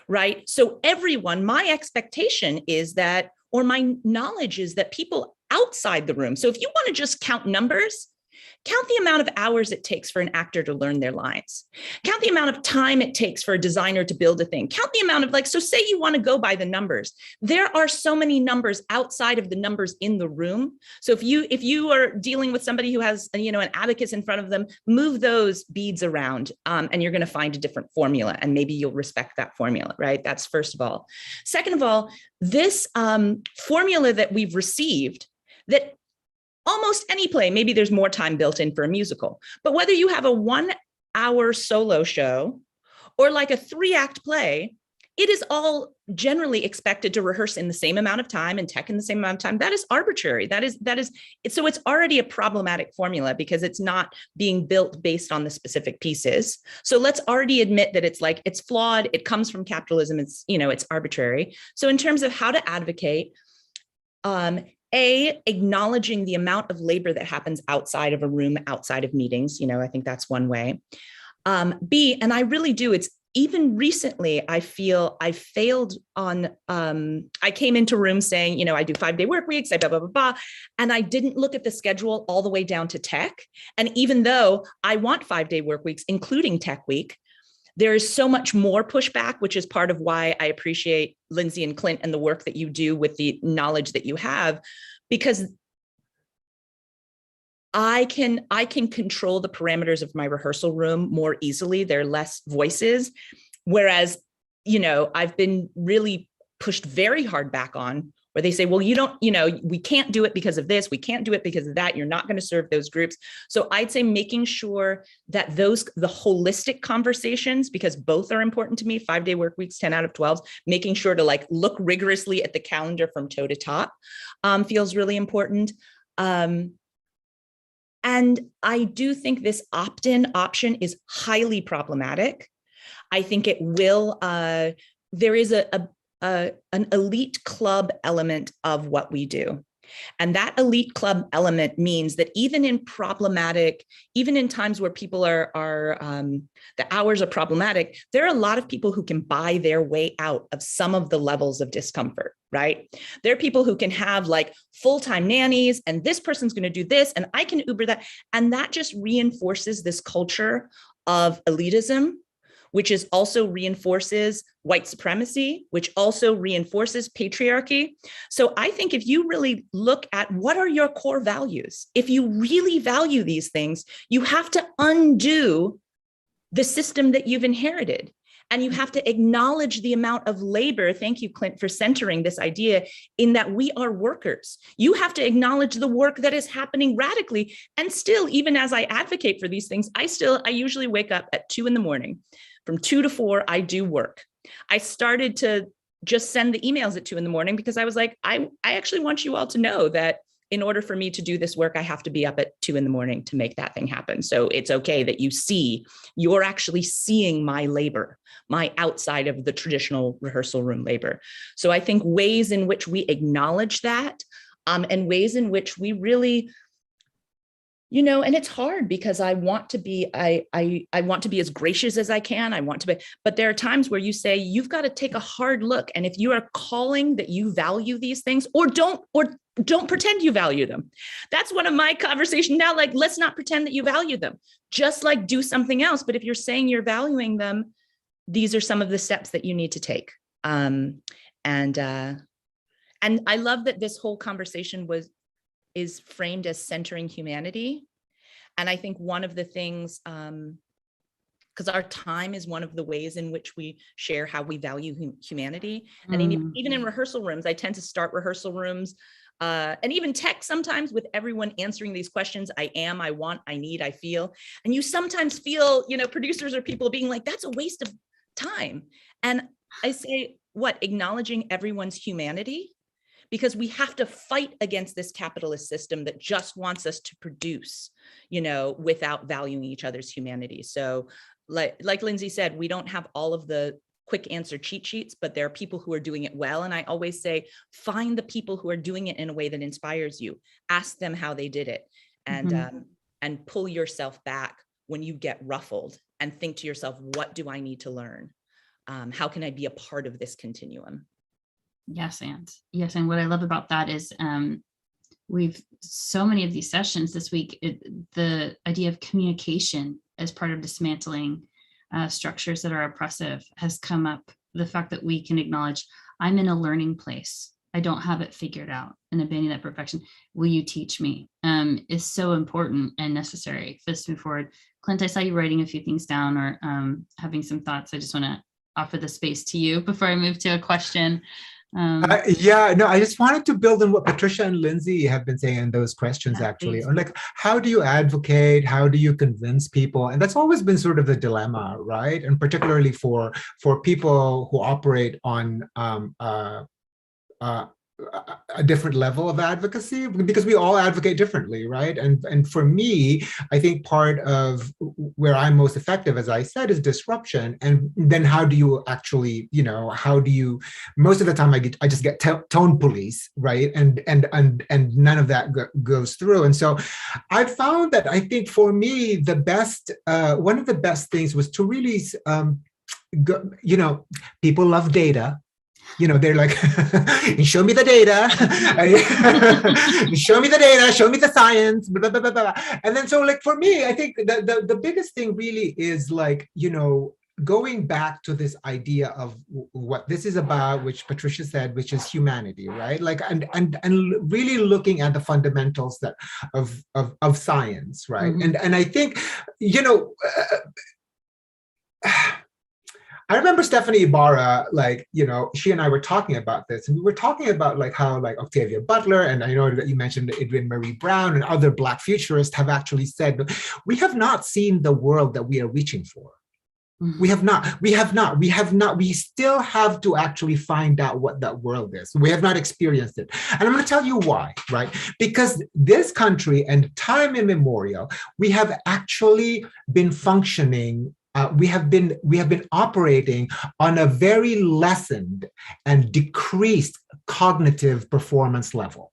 Right? So everyone, my expectation is that, or my knowledge is that people outside the room. So if you want to just count numbers, count the amount of hours it takes for an actor to learn their lines. Count the amount of time it takes for a designer to build a thing. Count the amount of so say you want to go by the numbers. There are so many numbers outside of the numbers in the room. So if you are dealing with somebody who has, an abacus in front of them, move those beads around and you're going to find a different formula, and maybe you'll respect that formula, right? That's first of all. Second of all, this formula that we've received, that almost any play, maybe there's more time built in for a musical, but whether you have a 1-hour solo show or like a 3-act play, it is all generally expected to rehearse in the same amount of time and tech in the same amount of time. That is arbitrary. That is, so it's already a problematic formula because it's not being built based on the specific pieces. So let's already admit that it's flawed. It comes from capitalism. It's arbitrary. So in terms of how to advocate, acknowledging the amount of labor that happens outside of a room, outside of meetings, I think that's one way. B, and I really do, it's even recently, I feel I failed on, I came into rooms saying, I do 5-day work weeks, I blah, blah, blah, blah. And I didn't look at the schedule all the way down to tech. And even though I want 5-day work weeks, including tech week, there is so much more pushback, which is part of why I appreciate Lindsay and Clint and the work that you do with the knowledge that you have, because I can control the parameters of my rehearsal room more easily. There are less voices, whereas I've been really pushed very hard back on, where they say, well, we can't do it because of this, we can't do it because of that, you're not going to serve those groups. So I'd say making sure that the holistic conversations, because both are important to me, 5-day work weeks, 10 out of 12, making sure to like look rigorously at the calendar from toe to top feels really important. And I do think this opt-in option is highly problematic. I think it will, there is an elite club element of what we do. And that elite club element means that even in times where people the hours are problematic, there are a lot of people who can buy their way out of some of the levels of discomfort, right? There are people who can have like full-time nannies, and this person's going to do this, and I can Uber that. And that just reinforces this culture of elitism, which is also reinforces white supremacy, which also reinforces patriarchy. So I think if you really look at what are your core values, if you really value these things, you have to undo the system that you've inherited. And you have to acknowledge the amount of labor. Thank you, Clint, for centering this idea in that we are workers. You have to acknowledge the work that is happening radically. And still, even as I advocate for these things, I usually wake up at 2 a.m. From 2 to 4, I do work. I started to just send the emails at 2 a.m. because I was like, I actually want you all to know that in order for me to do this work, I have to be up at 2 a.m. to make that thing happen. So it's okay that you're actually seeing my labor, my outside of the traditional rehearsal room labor. So I think ways in which we acknowledge that, and ways in which we really, and it's hard because I want to be as gracious as I can. But there are times where you say, you've got to take a hard look. And if you are calling that you value these things, or don't pretend you value them. That's one of my conversations now. Like, let's not pretend that you value them, just like do something else. But if you're saying you're valuing them, these are some of the steps that you need to take. And I love that this whole conversation is framed as centering humanity. And I think one of the things, because our time is one of the ways in which we share how we value humanity. And even in rehearsal rooms, I tend to start rehearsal rooms and even tech sometimes with everyone answering these questions. I am, I want, I need, I feel. And you sometimes feel, producers or people being like, that's a waste of time. And I say, acknowledging everyone's humanity, because we have to fight against this capitalist system that just wants us to produce, without valuing each other's humanity. So like Lindsay said, we don't have all of the quick answer cheat sheets, but there are people who are doing it well. And I always say, find the people who are doing it in a way that inspires you. Ask them how they did it, and pull yourself back when you get ruffled and think to yourself, what do I need to learn? How can I be a part of this continuum? Yes, and what I love about that is we've so many of these sessions this week, the idea of communication as part of dismantling structures that are oppressive has come up. The fact that we can acknowledge, I'm in a learning place, I don't have it figured out, and abandoning that perfection. Will you teach me? Is so important and necessary for us to move forward. Clint, I saw you writing a few things down or having some thoughts. I just want to offer the space to you before I move to a question. I just wanted to build on what Patricia and Lindsay have been saying in those questions, actually. On like, how do you advocate? How do you convince people? And that's always been sort of the dilemma, right? And particularly for people who operate on a different level of advocacy, because we all advocate differently, right? And for me, I think part of where I'm most effective, as I said, is disruption. And then how do you actually, most of the time I just get tone police, right? And none of that goes through. And so I found that I think for me, the best, one of the best things was to really, people love data. They're like, show me the data, show me the data, show me the science, blah, blah, blah, blah. And then so like for me, I think the biggest thing really is like, going back to this idea of what this is about, which Patricia said, which is humanity, right? Like, and really looking at the fundamentals of science, right? And I think, I remember Stephanie Ibarra, like, she and I were talking about this, and we were talking about like how like Octavia Butler, and I know that you mentioned Adrienne Marie Brown and other Black futurists have actually said, we have not seen the world that we are reaching for. We have not. We still have to actually find out what that world is. We have not experienced it. And I'm going to tell you why, right? Because this country and time immemorial, we have actually been functioning. We have been operating on a very lessened and decreased cognitive performance level.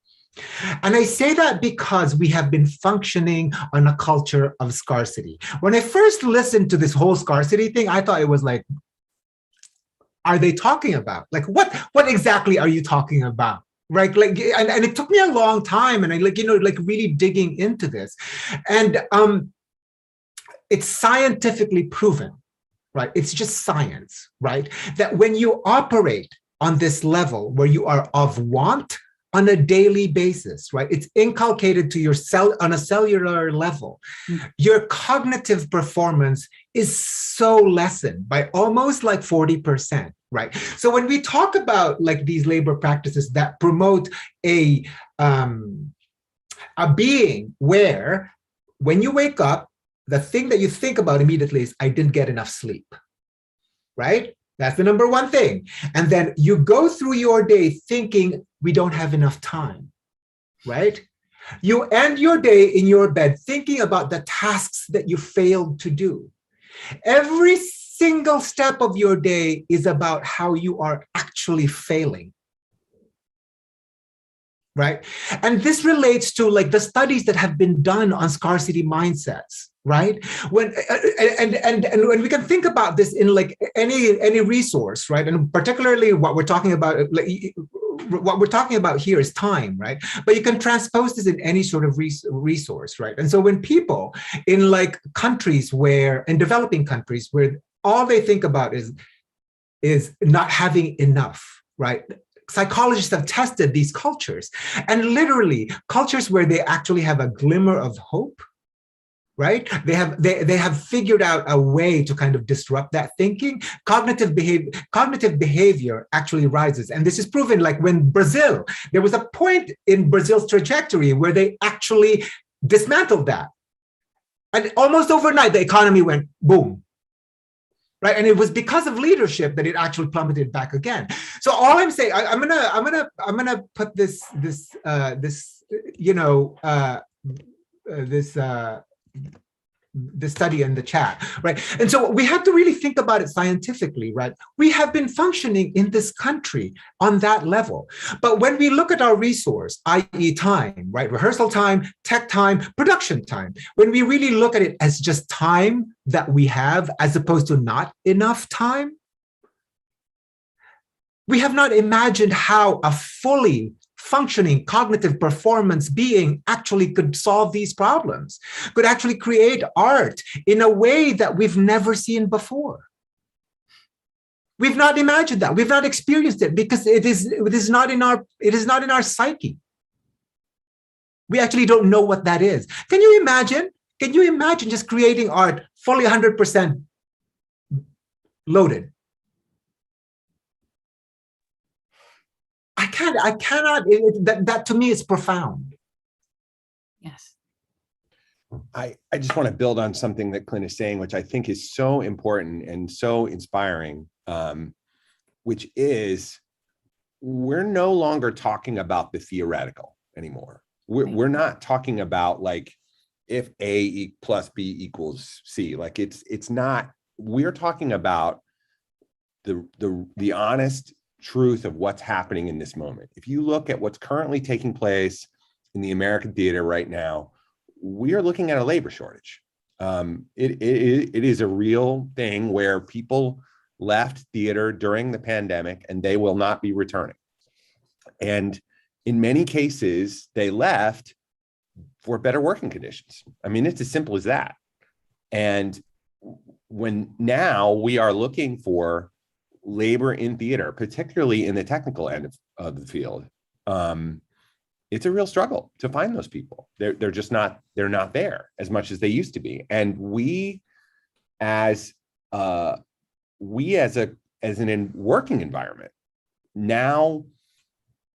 And I say that because we have been functioning on a culture of scarcity. When I first listened to this whole scarcity thing, I thought it was like, are they talking about? Like, what exactly are you talking about? Right? Like, and it took me a long time, and I really digging into this. And it's scientifically proven, right? It's just science, right? That when you operate on this level where you are of want on a daily basis, right? It's inculcated to your cell on a cellular level. Your cognitive performance is so lessened by almost like 40%, right? So when we talk about like these labor practices that promote a being where when you wake up, the thing that you think about immediately is, I didn't get enough sleep, right? That's the number one thing. And then you go through your day thinking we don't have enough time, right? You end your day in your bed thinking about the tasks that you failed to do. Every single step of your day is about how you are actually failing, right? And this relates to like the studies that have been done on scarcity mindsets, right? When and when we can think about this in like any resource, right? And particularly what we're talking about, what we're talking about here is time, right? But you can transpose this in any sort of resource, right? And so when people in like countries in developing countries where all they think about is not having enough, right? Psychologists have tested these cultures, and literally cultures where they actually have a glimmer of hope, right? They have figured out a way to kind of disrupt that thinking. Cognitive behavior actually rises. And this is proven like when Brazil, there was a point in Brazil's trajectory where they actually dismantled that. And almost overnight, the economy went boom. Right, and it was because of leadership that it actually plummeted back again. So all I'm saying, I'm gonna put this study in the chat, right? And so we have to really think about it scientifically, right? We have been functioning in this country on that level. But when we look at our resource, i.e. time, right? Rehearsal time, tech time, production time, when we really look at it as just time that we have as opposed to not enough time, we have not imagined how a fully functioning cognitive performance being actually could solve these problems, could actually create art in a way that we've never seen before. We've not imagined that. We've not experienced it because it is not in our psyche. We actually don't know what that is. Can you imagine? Can you imagine just creating art fully 100% loaded? I cannot, that to me is profound. Yes. I just want to build on something that Clint is saying, which I think is so important and so inspiring, which is we're no longer talking about the theoretical anymore. We're not talking about like if A plus B equals C. Like it's not, we're talking about the honest truth of what's happening in this moment. If you look at what's currently taking place in the American theater right now, we are looking at a labor shortage. It is a real thing where people left theater during the pandemic and they will not be returning. And in many cases, they left for better working conditions. I mean, it's as simple as that. And when now we are looking for labor in theater, particularly in the technical end of the field, it's a real struggle to find those people. They're just not, they're not there as much as they used to be. And we as we as an working environment now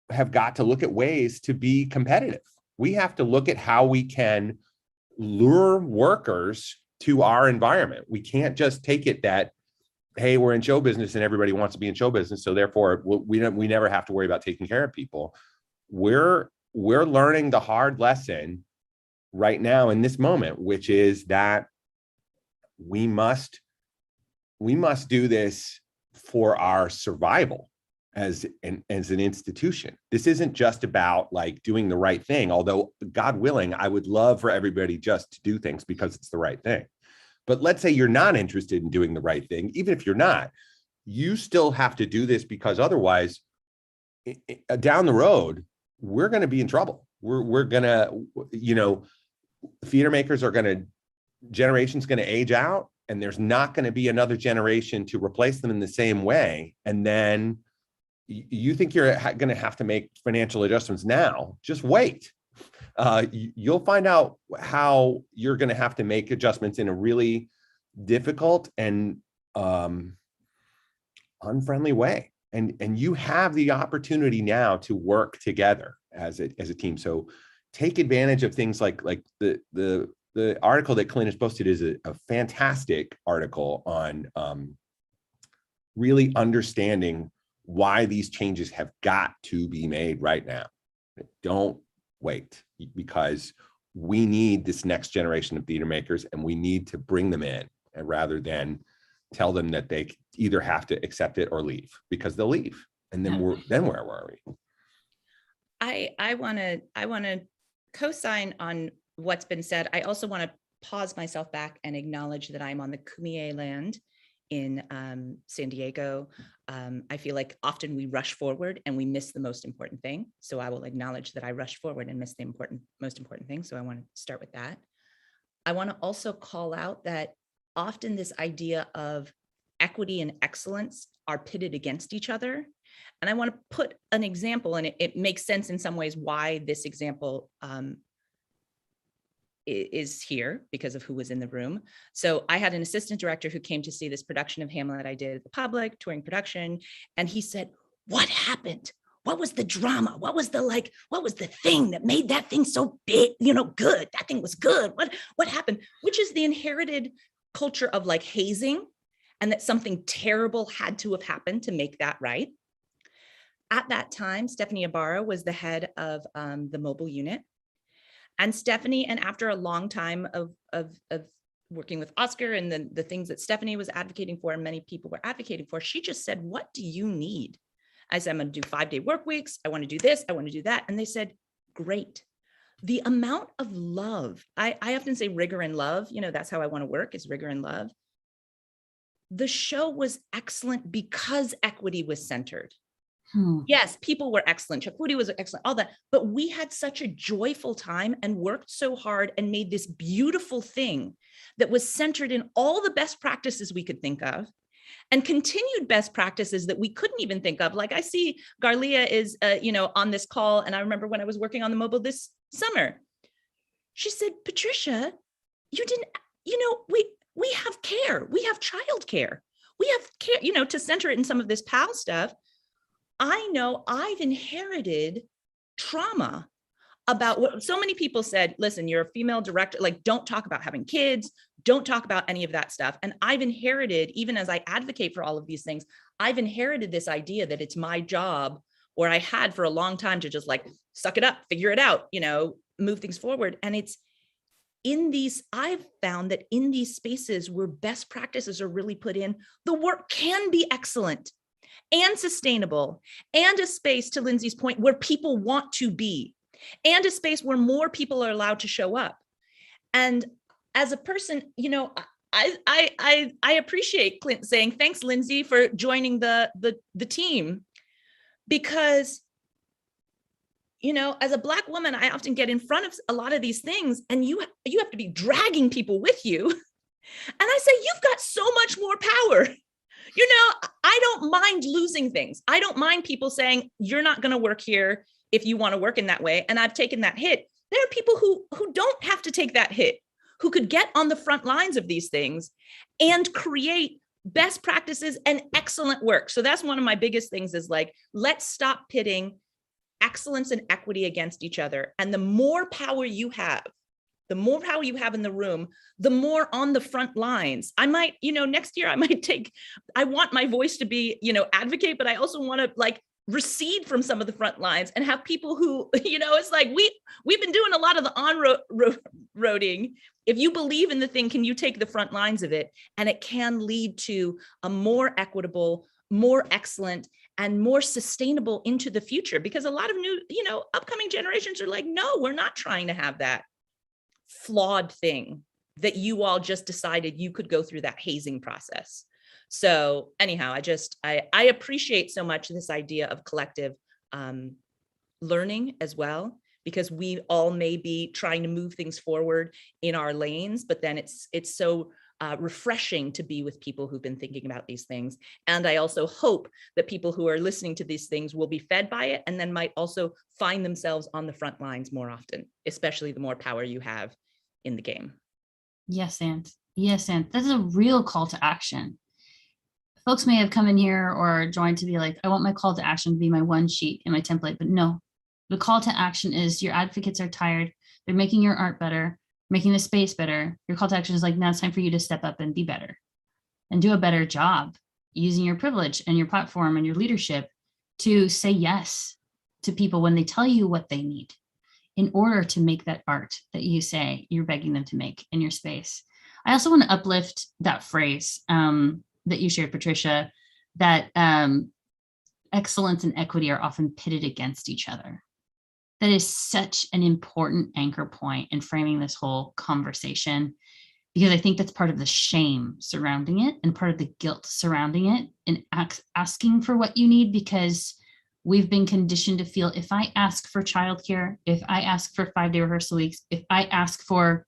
have got to look at ways to be competitive. We have to look at how we can lure workers to our environment. We can't just take it that, hey, we're in show business and everybody wants to be in show business, so therefore we never have to worry about taking care of people. We're learning the hard lesson right now in this moment, which is that we must do this for our survival as an institution. This isn't just about like doing the right thing, although God willing, I would love for everybody just to do things because it's the right thing. But let's say you're not interested in doing the right thing. Even if you're not, you still have to do this, because otherwise down the road, we're going to be in trouble. We're going to, theater makers are going to, generation's going to age out, and there's not going to be another generation to replace them in the same way. And then you think you're going to have to make financial adjustments now. Just wait. You'll find out how you're going to have to make adjustments in a really difficult and unfriendly way. And you have the opportunity now to work together as a team. So take advantage of things like the article that Clint has posted is a fantastic article on really understanding why these changes have got to be made right now. Don't wait, because we need this next generation of theater makers, and we need to bring them in, and rather than tell them that they either have to accept it or leave, because they'll leave. And then where are we? I want to co-sign on what's been said. I also want to pause myself back and acknowledge that I'm on the Kumeyaay land in San Diego. I feel like often we rush forward and we miss the most important thing. So I will acknowledge that I rushed forward and missed the most important thing. So I want to start with that. I want to also call out that often this idea of equity and excellence are pitted against each other. And I want to put an example, and it makes sense in some ways why this example is here because of who was in the room. So I had an assistant director who came to see this production of Hamlet I did at the Public, touring production. And he said, what happened? What was the drama? What was the thing that made that thing so big, good? That thing was good. What happened? Which is the inherited culture of like hazing, and that something terrible had to have happened to make that right. At that time, Stephanie Ibarra was the head of the mobile unit. And Stephanie, and after a long time of working with Oscar and the things that Stephanie was advocating for and many people were advocating for, she just said, what do you need? I said, I'm going to do 5-day work weeks. I want to do this. I want to do that. And they said, great. The amount of love, I often say rigor and love, that's how I want to work, is rigor and love. The show was excellent because equity was centered. Yes, people were excellent. Chakuti was excellent, all that. But we had such a joyful time and worked so hard and made this beautiful thing that was centered in all the best practices we could think of, and continued best practices that we couldn't even think of. Like I see Garlia is, on this call. And I remember when I was working on the mobile this summer, she said, Patricia, you didn't, we have care. We have childcare. We have care, to center it in some of this PAAL stuff. I know I've inherited trauma about what so many people said, listen, you're a female director, like don't talk about having kids, don't talk about any of that stuff. And I've inherited, even as I advocate for all of these things, I've inherited this idea that it's my job, or I had for a long time, to just like suck it up, figure it out, move things forward. And it's in these, I've found that in these spaces where best practices are really put in, the work can be excellent and sustainable, and a space, to Lindsay's point, where people want to be, and a space where more people are allowed to show up. And as a person, I appreciate Clint saying, thanks, Lindsay, for joining the team, because, as a Black woman, I often get in front of a lot of these things, and you have to be dragging people with you. And I say, you've got so much more power. I don't mind losing things. I don't mind people saying, you're not going to work here if you want to work in that way. And I've taken that hit. There are people who don't have to take that hit, who could get on the front lines of these things and create best practices and excellent work. So that's one of my biggest things is like, let's stop pitting excellence and equity against each other. And the more power you have in the room, the more on the front lines. I might, next year I want my voice to be, advocate, but I also want to like recede from some of the front lines and have people who, it's like, we've been doing a lot of the on-roading. If you believe in the thing, can you take the front lines of it? And it can lead to a more equitable, more excellent, and more sustainable into the future, because a lot of new, upcoming generations are like, no, we're not trying to have that flawed thing that you all just decided you could go through that hazing process. So anyhow, I appreciate so much this idea of collective learning as well, because we all may be trying to move things forward in our lanes, but then it's so refreshing to be with people who've been thinking about these things. And I also hope that people who are listening to these things will be fed by it and then might also find themselves on the front lines more often, especially the more power you have in the game. Yes, and that's a real call to action. Folks may have come in here or joined to be like, I want my call to action to be my one sheet in my template, but no, the call to action is your advocates are tired. They're making your art better, making the space better. Your call to action is like, now it's time for you to step up and be better and do a better job using your privilege and your platform and your leadership to say yes to people when they tell you what they need in order to make that art that you say you're begging them to make in your space. I also want to uplift that phrase that you shared, Patricia, that excellence and equity are often pitted against each other. That is such an important anchor point in framing this whole conversation, because I think that's part of the shame surrounding it and part of the guilt surrounding it and asking for what you need, because we've been conditioned to feel if I ask for childcare, if I ask for 5-day rehearsal weeks, if I ask for,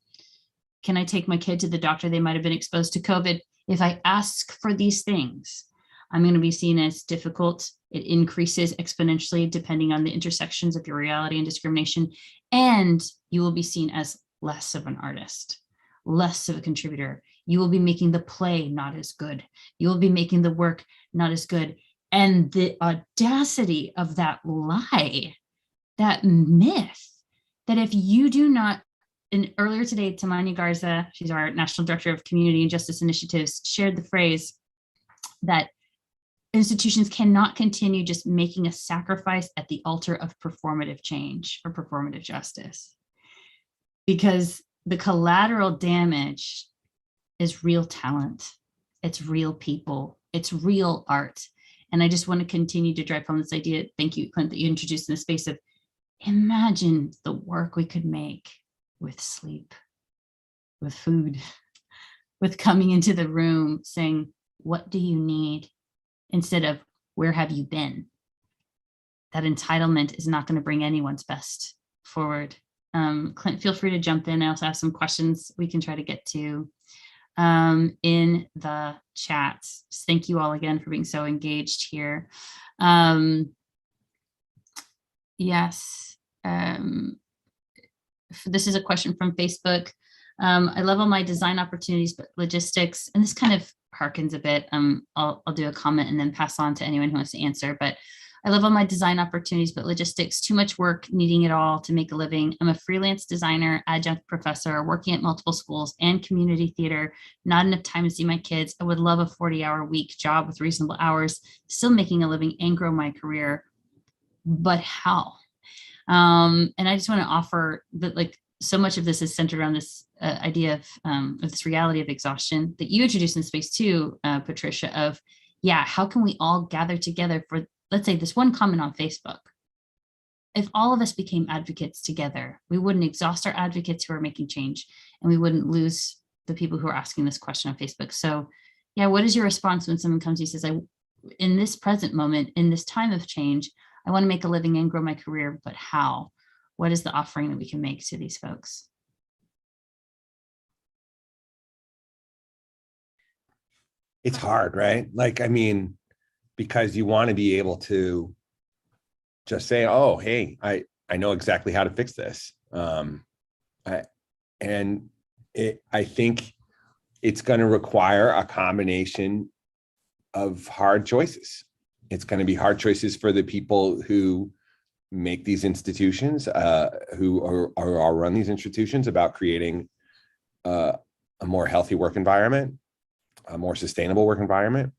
can I take my kid to the doctor? They might have been exposed to COVID. If I ask for these things, I'm going to be seen as difficult. It increases exponentially depending on the intersections of your reality and discrimination. And you will be seen as less of an artist, less of a contributor. You will be making the play not as good. You will be making the work not as good. And the audacity of that lie, that myth, that if you do not, and earlier today, Tamani Garza, she's our National Director of Community and Justice Initiatives, shared the phrase that institutions cannot continue just making a sacrifice at the altar of performative change or performative justice, because the collateral damage is real talent, it's real people, it's real art. And I just want to continue to drive home this idea. Thank you, Clint, that you introduced in the space of imagine the work we could make with sleep, with food, with coming into the room saying, what do you need? Instead of where have you been? That entitlement is not going to bring anyone's best forward. Clint, feel free to jump in. I also have some questions we can try to get to in the chat. Thank you all again for being so engaged here. Yes. This is a question from Facebook. I love all my design opportunities, but logistics, and this kind of harkens a bit. I'll do a comment and then pass on to anyone who wants to answer, but I love all my design opportunities, but logistics, too much work, needing it all to make a living. I'm a freelance designer, adjunct professor, working at multiple schools and community theater, not enough time to see my kids. I would love a 40-hour week job with reasonable hours, still making a living and grow my career, but how? And I just want to offer that, like, so much of this is centered around this idea of this reality of exhaustion that you introduced in space too, Patricia, of, yeah, how can we all gather together for, let's say, this one comment on Facebook? If all of us became advocates together, we wouldn't exhaust our advocates who are making change, and we wouldn't lose the people who are asking this question on Facebook. So yeah, what is your response when someone comes to you and says, in this present moment, in this time of change, I want to make a living and grow my career, but how? What is the offering that we can make to these folks? It's hard, right? Like, I mean, because you want to be able to just say, oh, hey, I know exactly how to fix this. I think it's going to require a combination of hard choices. It's going to be hard choices for the people who make these institutions, who are run these institutions, about creating a more healthy work environment, a more sustainable work environment.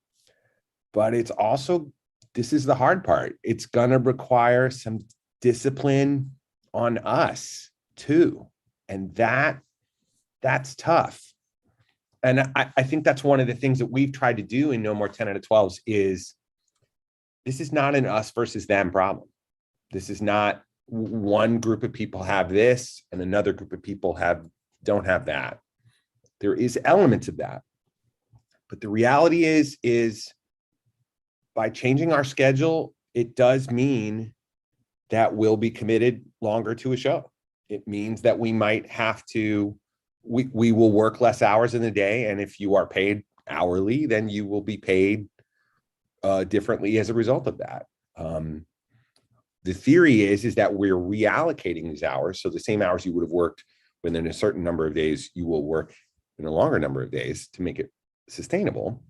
But it's also, this is the hard part. It's going to require some discipline on us too. And that's tough. And I think that's one of the things that we've tried to do in No More 10 out of 12s is, this is not an us versus them problem. This is not one group of people have this and another group of people don't have that. There is elements of that. But the reality is by changing our schedule, it does mean that we'll be committed longer to a show. It means that we might have to, we will work less hours in the day. And if you are paid hourly, then you will be paid differently as a result of that. The theory is that we're reallocating these hours. So the same hours you would have worked within a certain number of days, you will work in a longer number of days to make it sustainable.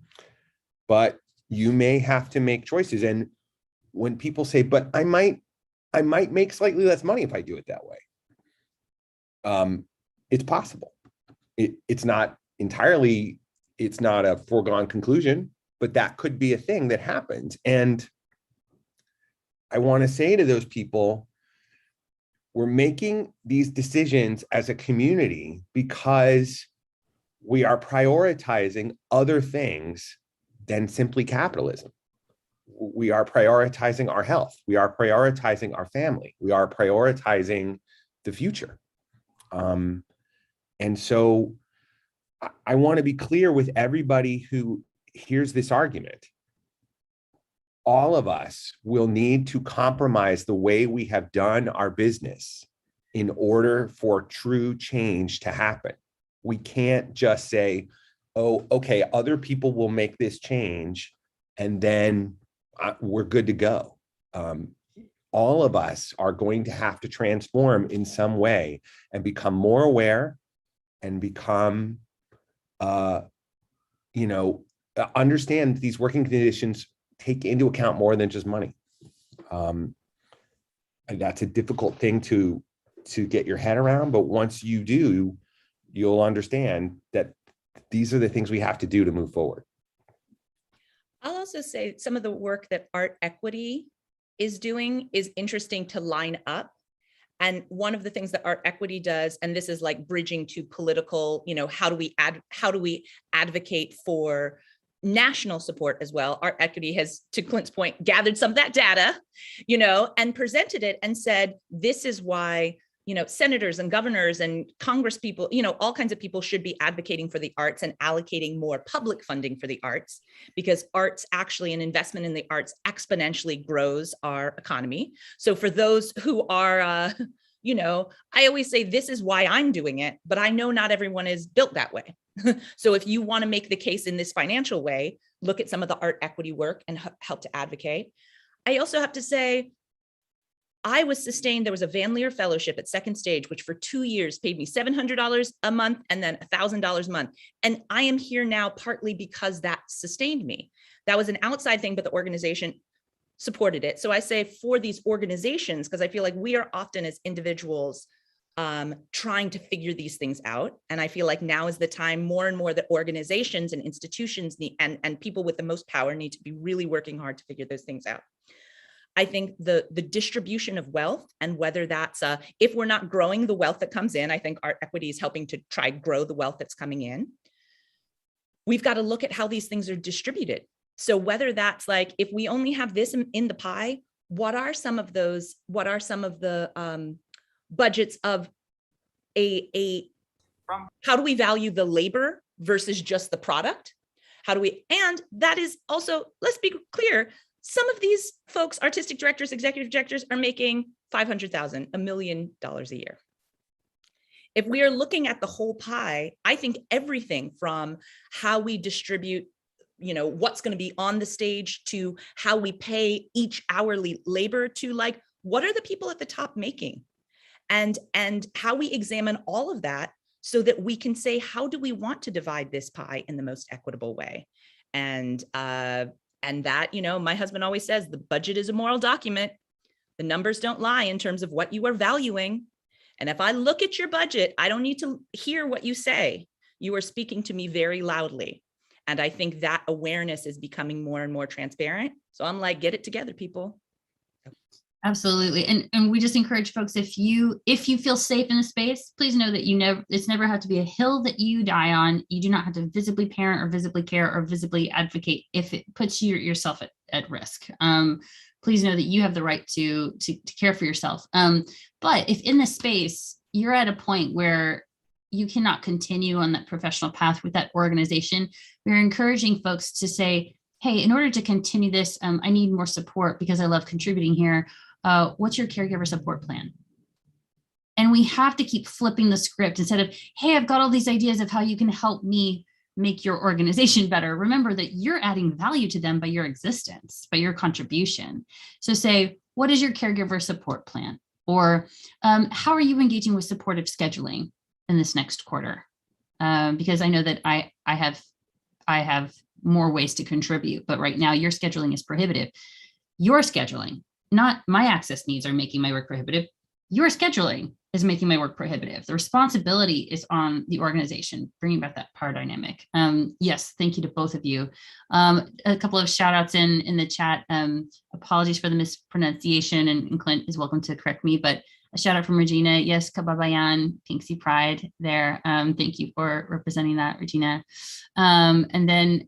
But you may have to make choices. And when people say, but I might make slightly less money if I do it that way. It's possible. It's not entirely, it's not a foregone conclusion, but that could be a thing that happens. And I want to say to those people, we're making these decisions as a community because we are prioritizing other things than simply capitalism. We are prioritizing our health. We are prioritizing our family. We are prioritizing the future. And so I want to be clear with everybody who hears this argument. All of us will need to compromise the way we have done our business in order for true change to happen. We can't just say, oh, okay, other people will make this change and then we're good to go. All of us are going to have to transform in some way and become more aware and become, understand these working conditions take into account more than just money. And that's a difficult thing to get your head around, but once you do, you'll understand that these are the things we have to do to move forward. I'll also say some of the work that Art Equity is doing is interesting to line up. And one of the things that Art Equity does, and this is like bridging to political, how do we advocate for national support as well. Art Equity has, to Clint's point, gathered some of that data, and presented it and said, this is why, senators and governors and Congress people, all kinds of people should be advocating for the arts and allocating more public funding for the arts, because arts actually, an investment in the arts exponentially grows our economy. So for those who are, I always say, this is why I'm doing it, but I know not everyone is built that way. So if you want to make the case in this financial way, look at some of the art equity work and help to advocate. I also have to say, I was sustained, there was a Van Leer Fellowship at Second Stage, which for 2 years paid me $700 a month and then $1,000 a month. And I am here now partly because that sustained me. That was an outside thing, but the organization supported it. So I say for these organizations, because I feel like we are often as individuals trying to figure these things out. And I feel like now is the time more and more that organizations and institutions need, and people with the most power need to be really working hard to figure those things out. I think the distribution of wealth, and whether that's, if we're not growing the wealth that comes in, I think Art Equity is helping to try grow the wealth that's coming in. We've got to look at how these things are distributed. So whether that's like, if we only have this in the pie, what are some of the budgets of how do we value the labor versus just the product? And that is also, let's be clear, some of these folks, artistic directors, executive directors, are making $500,000, $1 million a year. If we are looking at the whole pie, I think everything from how we distribute, what's going to be on the stage, to how we pay each hourly labor, to like, what are the people at the top making? And how we examine all of that so that we can say, how do we want to divide this pie in the most equitable way? And that, my husband always says the budget is a moral document. The numbers don't lie in terms of what you are valuing. And if I look at your budget, I don't need to hear what you say. You are speaking to me very loudly. And I think that awareness is becoming more and more transparent. So I'm like, get it together, people. Absolutely. And we just encourage folks, if you feel safe in a space, please know that it's never have to be a hill that you die on. You do not have to visibly parent or visibly care or visibly advocate if it puts yourself at risk. Please know that you have the right to care for yourself. But if in this space, you're at a point where you cannot continue on that professional path with that organization, we're encouraging folks to say, hey, in order to continue this, I need more support because I love contributing here. What's your caregiver support plan? And we have to keep flipping the script instead of, hey, I've got all these ideas of how you can help me make your organization better. Remember that you're adding value to them by your existence, by your contribution. So say, what is your caregiver support plan? Or how are you engaging with supportive scheduling in this next quarter? Because I know that I have more ways to contribute, but right now your scheduling is prohibitive. Your scheduling, not my access needs, are making my work prohibitive. Your scheduling is making my work prohibitive. The responsibility is on the organization, bringing back that power dynamic. Yes, thank you to both of you. A couple of shout outs in the chat. Apologies for the mispronunciation, and Clint is welcome to correct me, but a shout out from Regina. Yes, Kababayan, Pinksy Pride there. Thank you for representing that, Regina. And then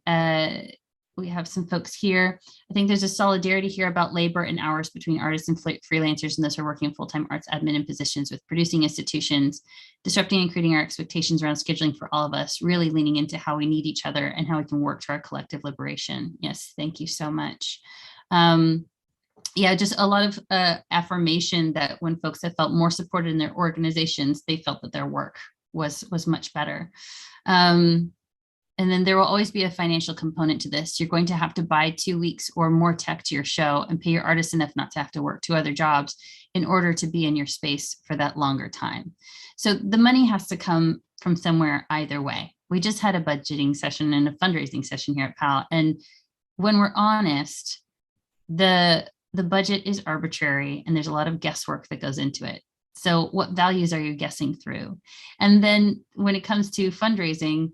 we have some folks here. I think there's a solidarity here about labor and hours between artists and freelancers and those who are working full-time arts admin and positions with producing institutions, disrupting and creating our expectations around scheduling for all of us, really leaning into how we need each other and how we can work to our collective liberation. Yes, thank you so much. Yeah, just a lot of affirmation that when folks have felt more supported in their organizations, they felt that their work was much better. And then there will always be a financial component to this. You're going to have to buy 2 weeks or more tech to your show and pay your artists enough not to have to work 2 other jobs in order to be in your space for that longer time. So the money has to come from somewhere either way. We just had a budgeting session and a fundraising session here at PAAL. And when we're honest, the budget is arbitrary and there's a lot of guesswork that goes into it. So what values are you guessing through? And then when it comes to fundraising,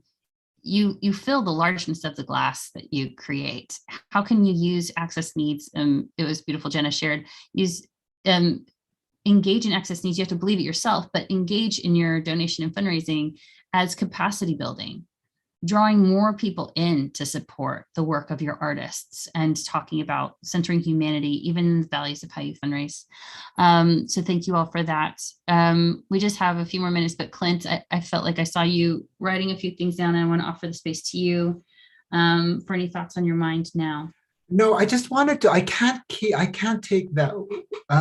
you fill the largeness of the glass that you create. How can you use access needs? It was beautiful, Jenna shared, engage in access needs. You have to believe it yourself, but engage in your donation and fundraising as capacity building, drawing more people in to support the work of your artists and talking about centering humanity, even in the values of how you fundraise. So thank you all for that. We just have a few more minutes, but Clint, I felt like I saw you writing a few things down and I want to offer the space to you for any thoughts on your mind now. No, I just wanted to, I can't take that,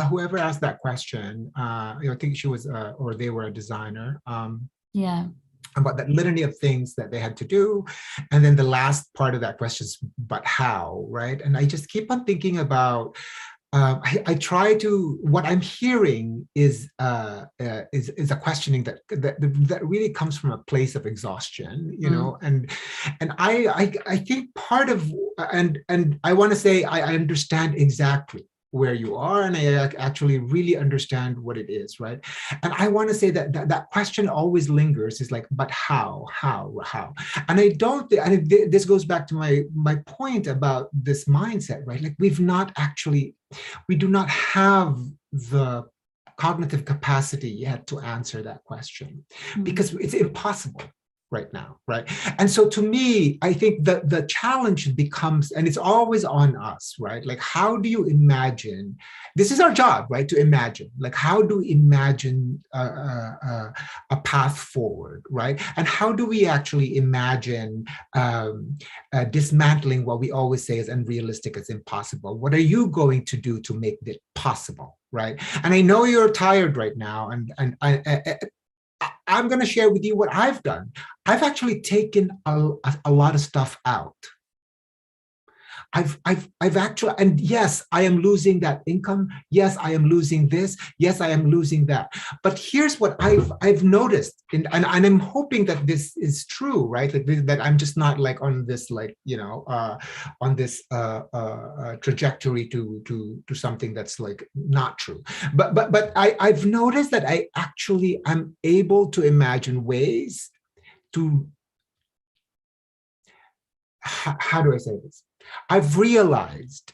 whoever asked that question, I think she was, or they were a designer. Yeah. About that litany of things that they had to do. And then the last part of that question is, but how, right? And I just keep on thinking about, I try to, what I'm hearing is a questioning that really comes from a place of exhaustion, you know, and I think part of, and I want to say, I understand exactly where you are, and I actually really understand what it is, right? And I want to say that question always lingers, is like, but how? And I don't, and this goes back to my point about this mindset, right? Like we do not have the cognitive capacity yet to answer that question, because it's impossible right now, right? And so to me, I think that the challenge becomes, and it's always on us, right? Like, how do you imagine? This is our job, right? To imagine, like, how do we imagine a path forward, right? And how do we actually imagine dismantling what we always say is unrealistic, as impossible? What are you going to do to make it possible, right? And I know you're tired right now, and I'm going to share with you what I've done. I've actually taken a lot of stuff out. I've actually, and yes, I am losing that income. Yes, I am losing this. Yes, I am losing that. But here's what I've noticed, and I'm hoping that this is true, right? That I'm just not like on this, like, on this trajectory to something that's like not true. But I've noticed that I actually am able to imagine ways to, how do I say this? I've realized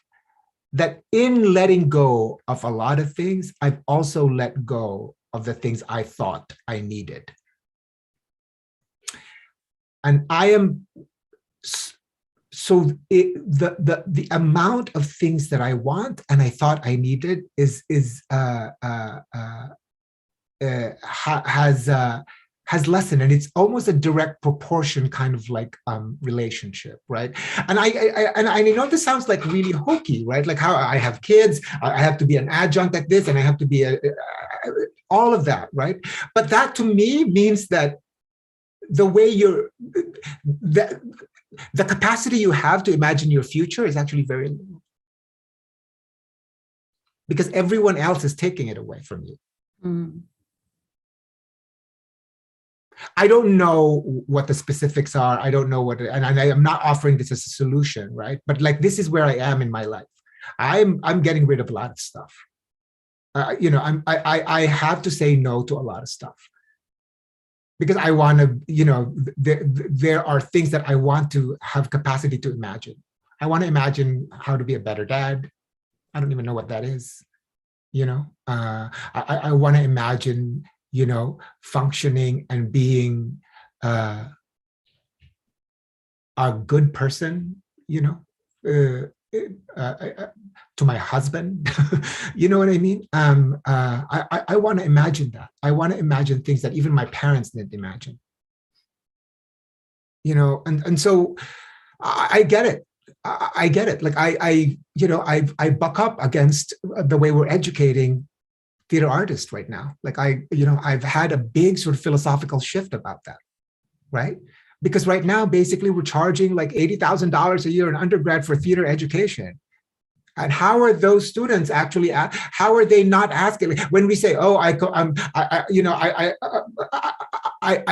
that in letting go of a lot of things, I've also let go of the things I thought I needed. And I am, so the amount of things that I want and I thought I needed has lessened, and it's almost a direct proportion kind of like relationship, right? And I know this sounds like really hokey, right? Like how I have kids, I have to be an adjunct at this, and I have to be all of that, right? But that to me means that the way the capacity you have to imagine your future is actually very low, because everyone else is taking it away from you. Mm. I don't know what the specifics are. I don't know what, and I am not offering this as a solution, right? But like, this is where I am in my life. I'm getting rid of a lot of stuff. I have to say no to a lot of stuff, because I want to, there are things that I want to have capacity to imagine. I want to imagine how to be a better dad. I don't even know what that is. I want to imagine, functioning and being a good person, to my husband. You know what I mean? I want to imagine that. I want to imagine things that even my parents didn't imagine. And so I get it. I get it. Like I buck up against the way we're educating theater artists right now. Like I've had a big sort of philosophical shift about that, right? Because right now, basically, we're charging like $80,000 a year in undergrad for theater education. And how are those students actually? How are they not asking? When we say, "Oh, I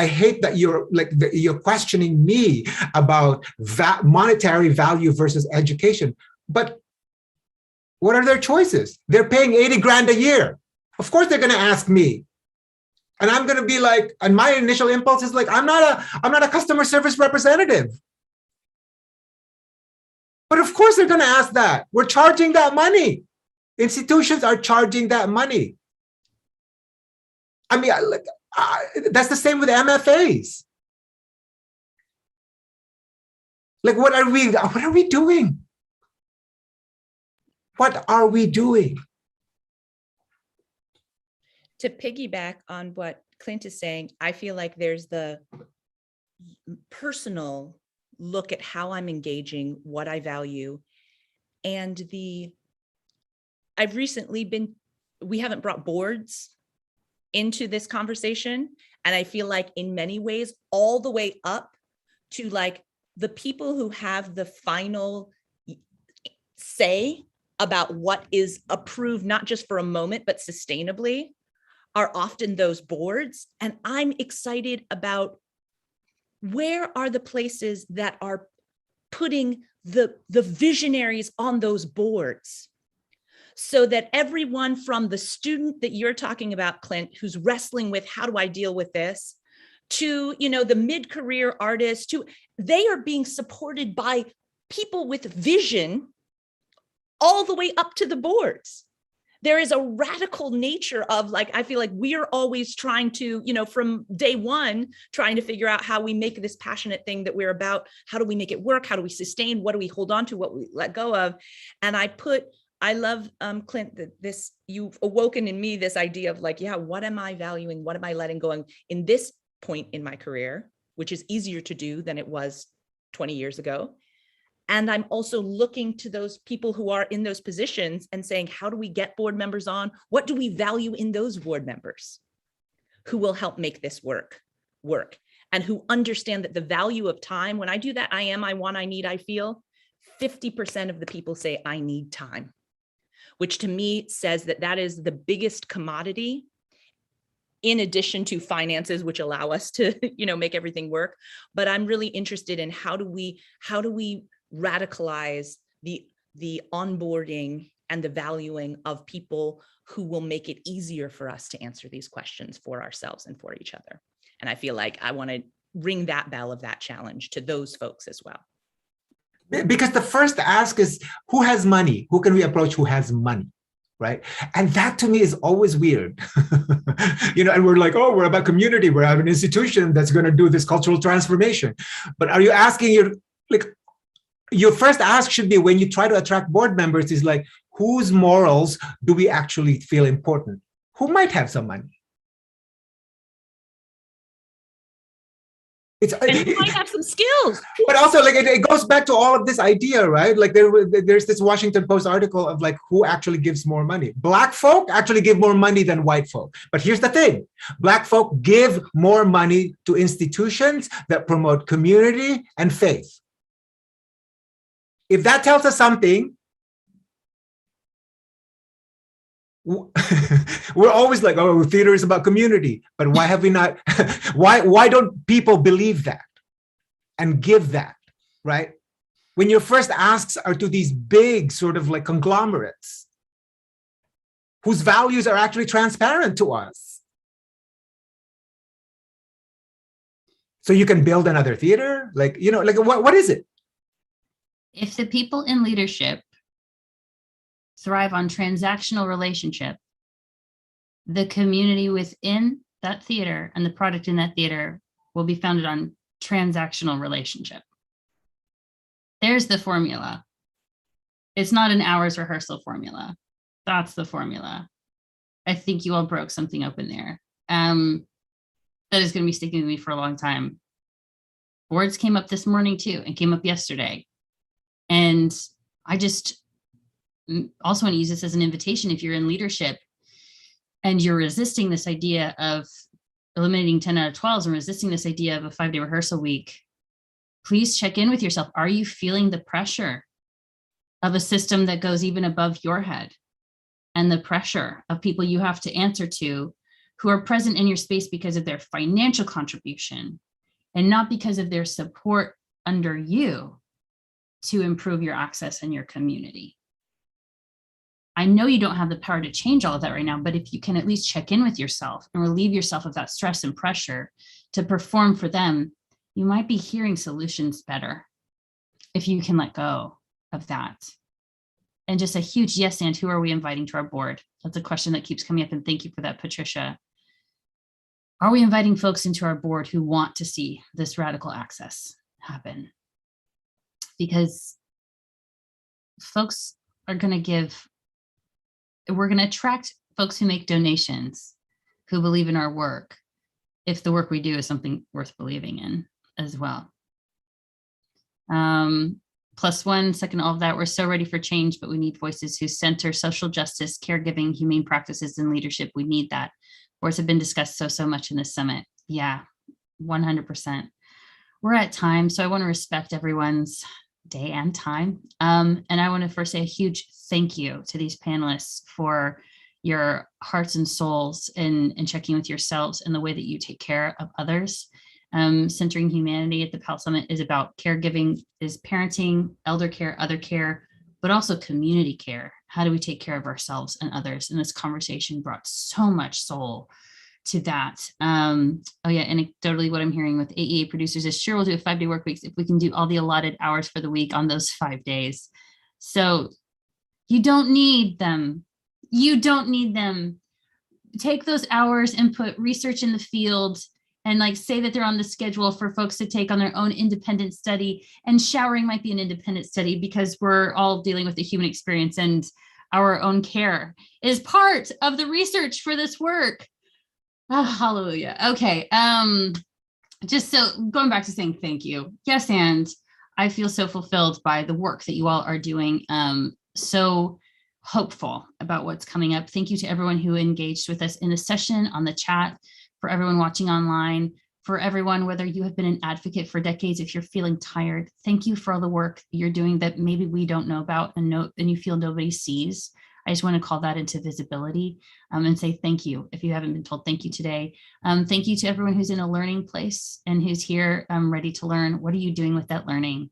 hate that you're questioning me about monetary value versus education," but what are their choices? They're paying 80 grand a year. Of course, they're going to ask me, and I'm going to be like, and my initial impulse is like, I'm not a customer service representative. But of course, they're going to ask that. We're charging that money. Institutions are charging that money. I mean, that's the same with MFAs. Like, what are we doing? What are we doing? To piggyback on what Clint is saying, I feel like there's the personal look at how I'm engaging, what I value, and I've recently we haven't brought boards into this conversation, and I feel like in many ways, all the way up to like the people who have the final say about what is approved, not just for a moment, but sustainably, are often those boards. And I'm excited about where are the places that are putting the visionaries on those boards, so that everyone from the student that you're talking about, Clint, who's wrestling with how do I deal with this, to the mid-career artist, they are being supported by people with vision all the way up to the boards. There is a radical nature of like, I feel like we are always trying to, from day one, trying to figure out how we make this passionate thing that we're about. How do we make it work? How do we sustain? What do we hold on to? What we let go of? And I love, Clint, that you've awoken in me this idea of like, yeah, what am I valuing? What am I letting go of in this point in my career, which is easier to do than it was 20 years ago. And I'm also looking to those people who are in those positions and saying, how do we get board members on? What do we value in those board members who will help make this work? And who understand that the value of time, when I do that, I am, I want, I need, I feel 50% of the people say, I need time, which to me says that that is the biggest commodity, in addition to finances, which allow us to, make everything work. But I'm really interested in how do we radicalize the onboarding and the valuing of people who will make it easier for us to answer these questions for ourselves and for each other. And I feel like I want to ring that bell of that challenge to those folks as well. Because the first ask is, who has money? Who can we approach who has money? Right? And that to me is always weird. And we're like, oh, we're about community. We're an institution that's going to do this cultural transformation. But are you asking your first ask should be, when you try to attract board members, is like, whose morals do we actually feel important? Who might have some money? And you might have some skills. But also, it goes back to all of this idea, right? Like there's this Washington Post article of who actually gives more money. Black folk actually give more money than white folk. But here's the thing: Black folk give more money to institutions that promote community and faith. If that tells us something, we're always like, oh, theater is about community. But why have we not? Why don't people believe that and give that, right? When your first asks are to these big sort of conglomerates whose values are actually transparent to us. So you can build another theater? What is it? If the people in leadership thrive on transactional relationship, the community within that theater and the product in that theater will be founded on transactional relationship. There's the formula. It's not an hour's rehearsal formula. That's the formula. I think you all broke something open there. That is going to be sticking with me for a long time. Words came up this morning too, and came up yesterday. And I just also want to use this as an invitation. If you're in leadership and you're resisting this idea of eliminating 10 out of 12s and resisting this idea of a 5-day rehearsal week, please check in with yourself. Are you feeling the pressure of a system that goes even above your head, and the pressure of people you have to answer to who are present in your space because of their financial contribution and not because of their support under you to improve your access and your community? I know you don't have the power to change all of that right now, but if you can at least check in with yourself and relieve yourself of that stress and pressure to perform for them, you might be hearing solutions better if you can let go of that. And just a huge yes, and who are we inviting to our board? That's a question that keeps coming up, and thank you for that, Patricia. Are we inviting folks into our board who want to see this radical access happen? Because folks are going to give, we're going to attract folks who make donations, who believe in our work, if the work we do is something worth believing in as well. +1, second, all of that. We're so ready for change, but we need voices who center social justice, caregiving, humane practices, and leadership. We need that. Boards have been discussed so much in this summit. Yeah, 100%. We're at time, so I want to respect everyone's day and time. And I want to first say a huge thank you to these panelists for your hearts and souls in checking with yourselves and the way that you take care of others. Centering Humanity at the PAAL Summit is about caregiving, is parenting, elder care, other care, but also community care. How do we take care of ourselves and others? And this conversation brought so much soul to that. Oh yeah, anecdotally, what I'm hearing with AEA producers is, sure, we'll do a 5-day work week if we can do all the allotted hours for the week on those 5 days. So you don't need them. You don't need them. Take those hours and put research in the field and say that they're on the schedule for folks to take on their own independent study. And showering might be an independent study because we're all dealing with the human experience, and our own care is part of the research for this work. Oh, hallelujah. Okay. Just so going back to saying thank you. Yes, and I feel so fulfilled by the work that you all are doing. So hopeful about what's coming up. Thank you to everyone who engaged with us in the session, on the chat, for everyone watching online. For everyone, whether you have been an advocate for decades, if you're feeling tired, thank you for all the work you're doing that maybe we don't know about and you feel nobody sees. I just want to call that into visibility and say thank you if you haven't been told thank you today. Thank you to everyone who's in a learning place and who's here ready to learn. What are you doing with that learning?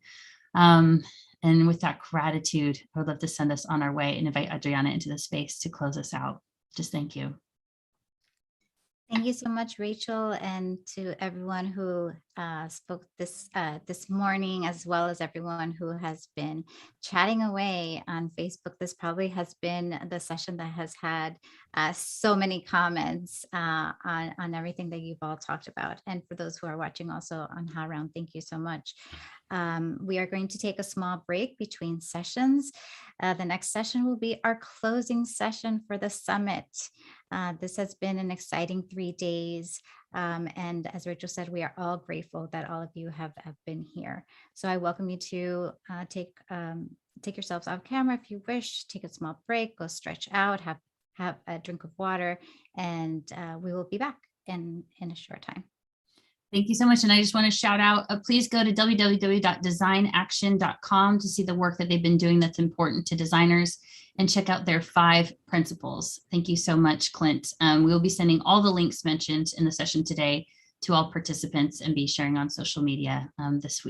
And with that gratitude, I would love to send us on our way and invite Adriana into the space to close us out. Just thank you. Thank you so much, Rachel, and to everyone who spoke this morning, as well as everyone who has been chatting away on Facebook. This probably has been the session that has had so many comments on everything that you've all talked about. And for those who are watching also on HowlRound, thank you so much. We are going to take a small break between sessions. The next session will be our closing session for the summit. This has been an exciting 3 days. And as Rachel said, we are all grateful that all of you have been here. So I welcome you to take yourselves off camera if you wish, take a small break, go stretch out, have a drink of water, and we will be back in a short time. Thank you so much. And I just want to shout out, please go to www.designaction.com to see the work that they've been doing that's important to designers and check out their 5 principles. Thank you so much, Clint. We will be sending all the links mentioned in the session today to all participants and be sharing on social media this week.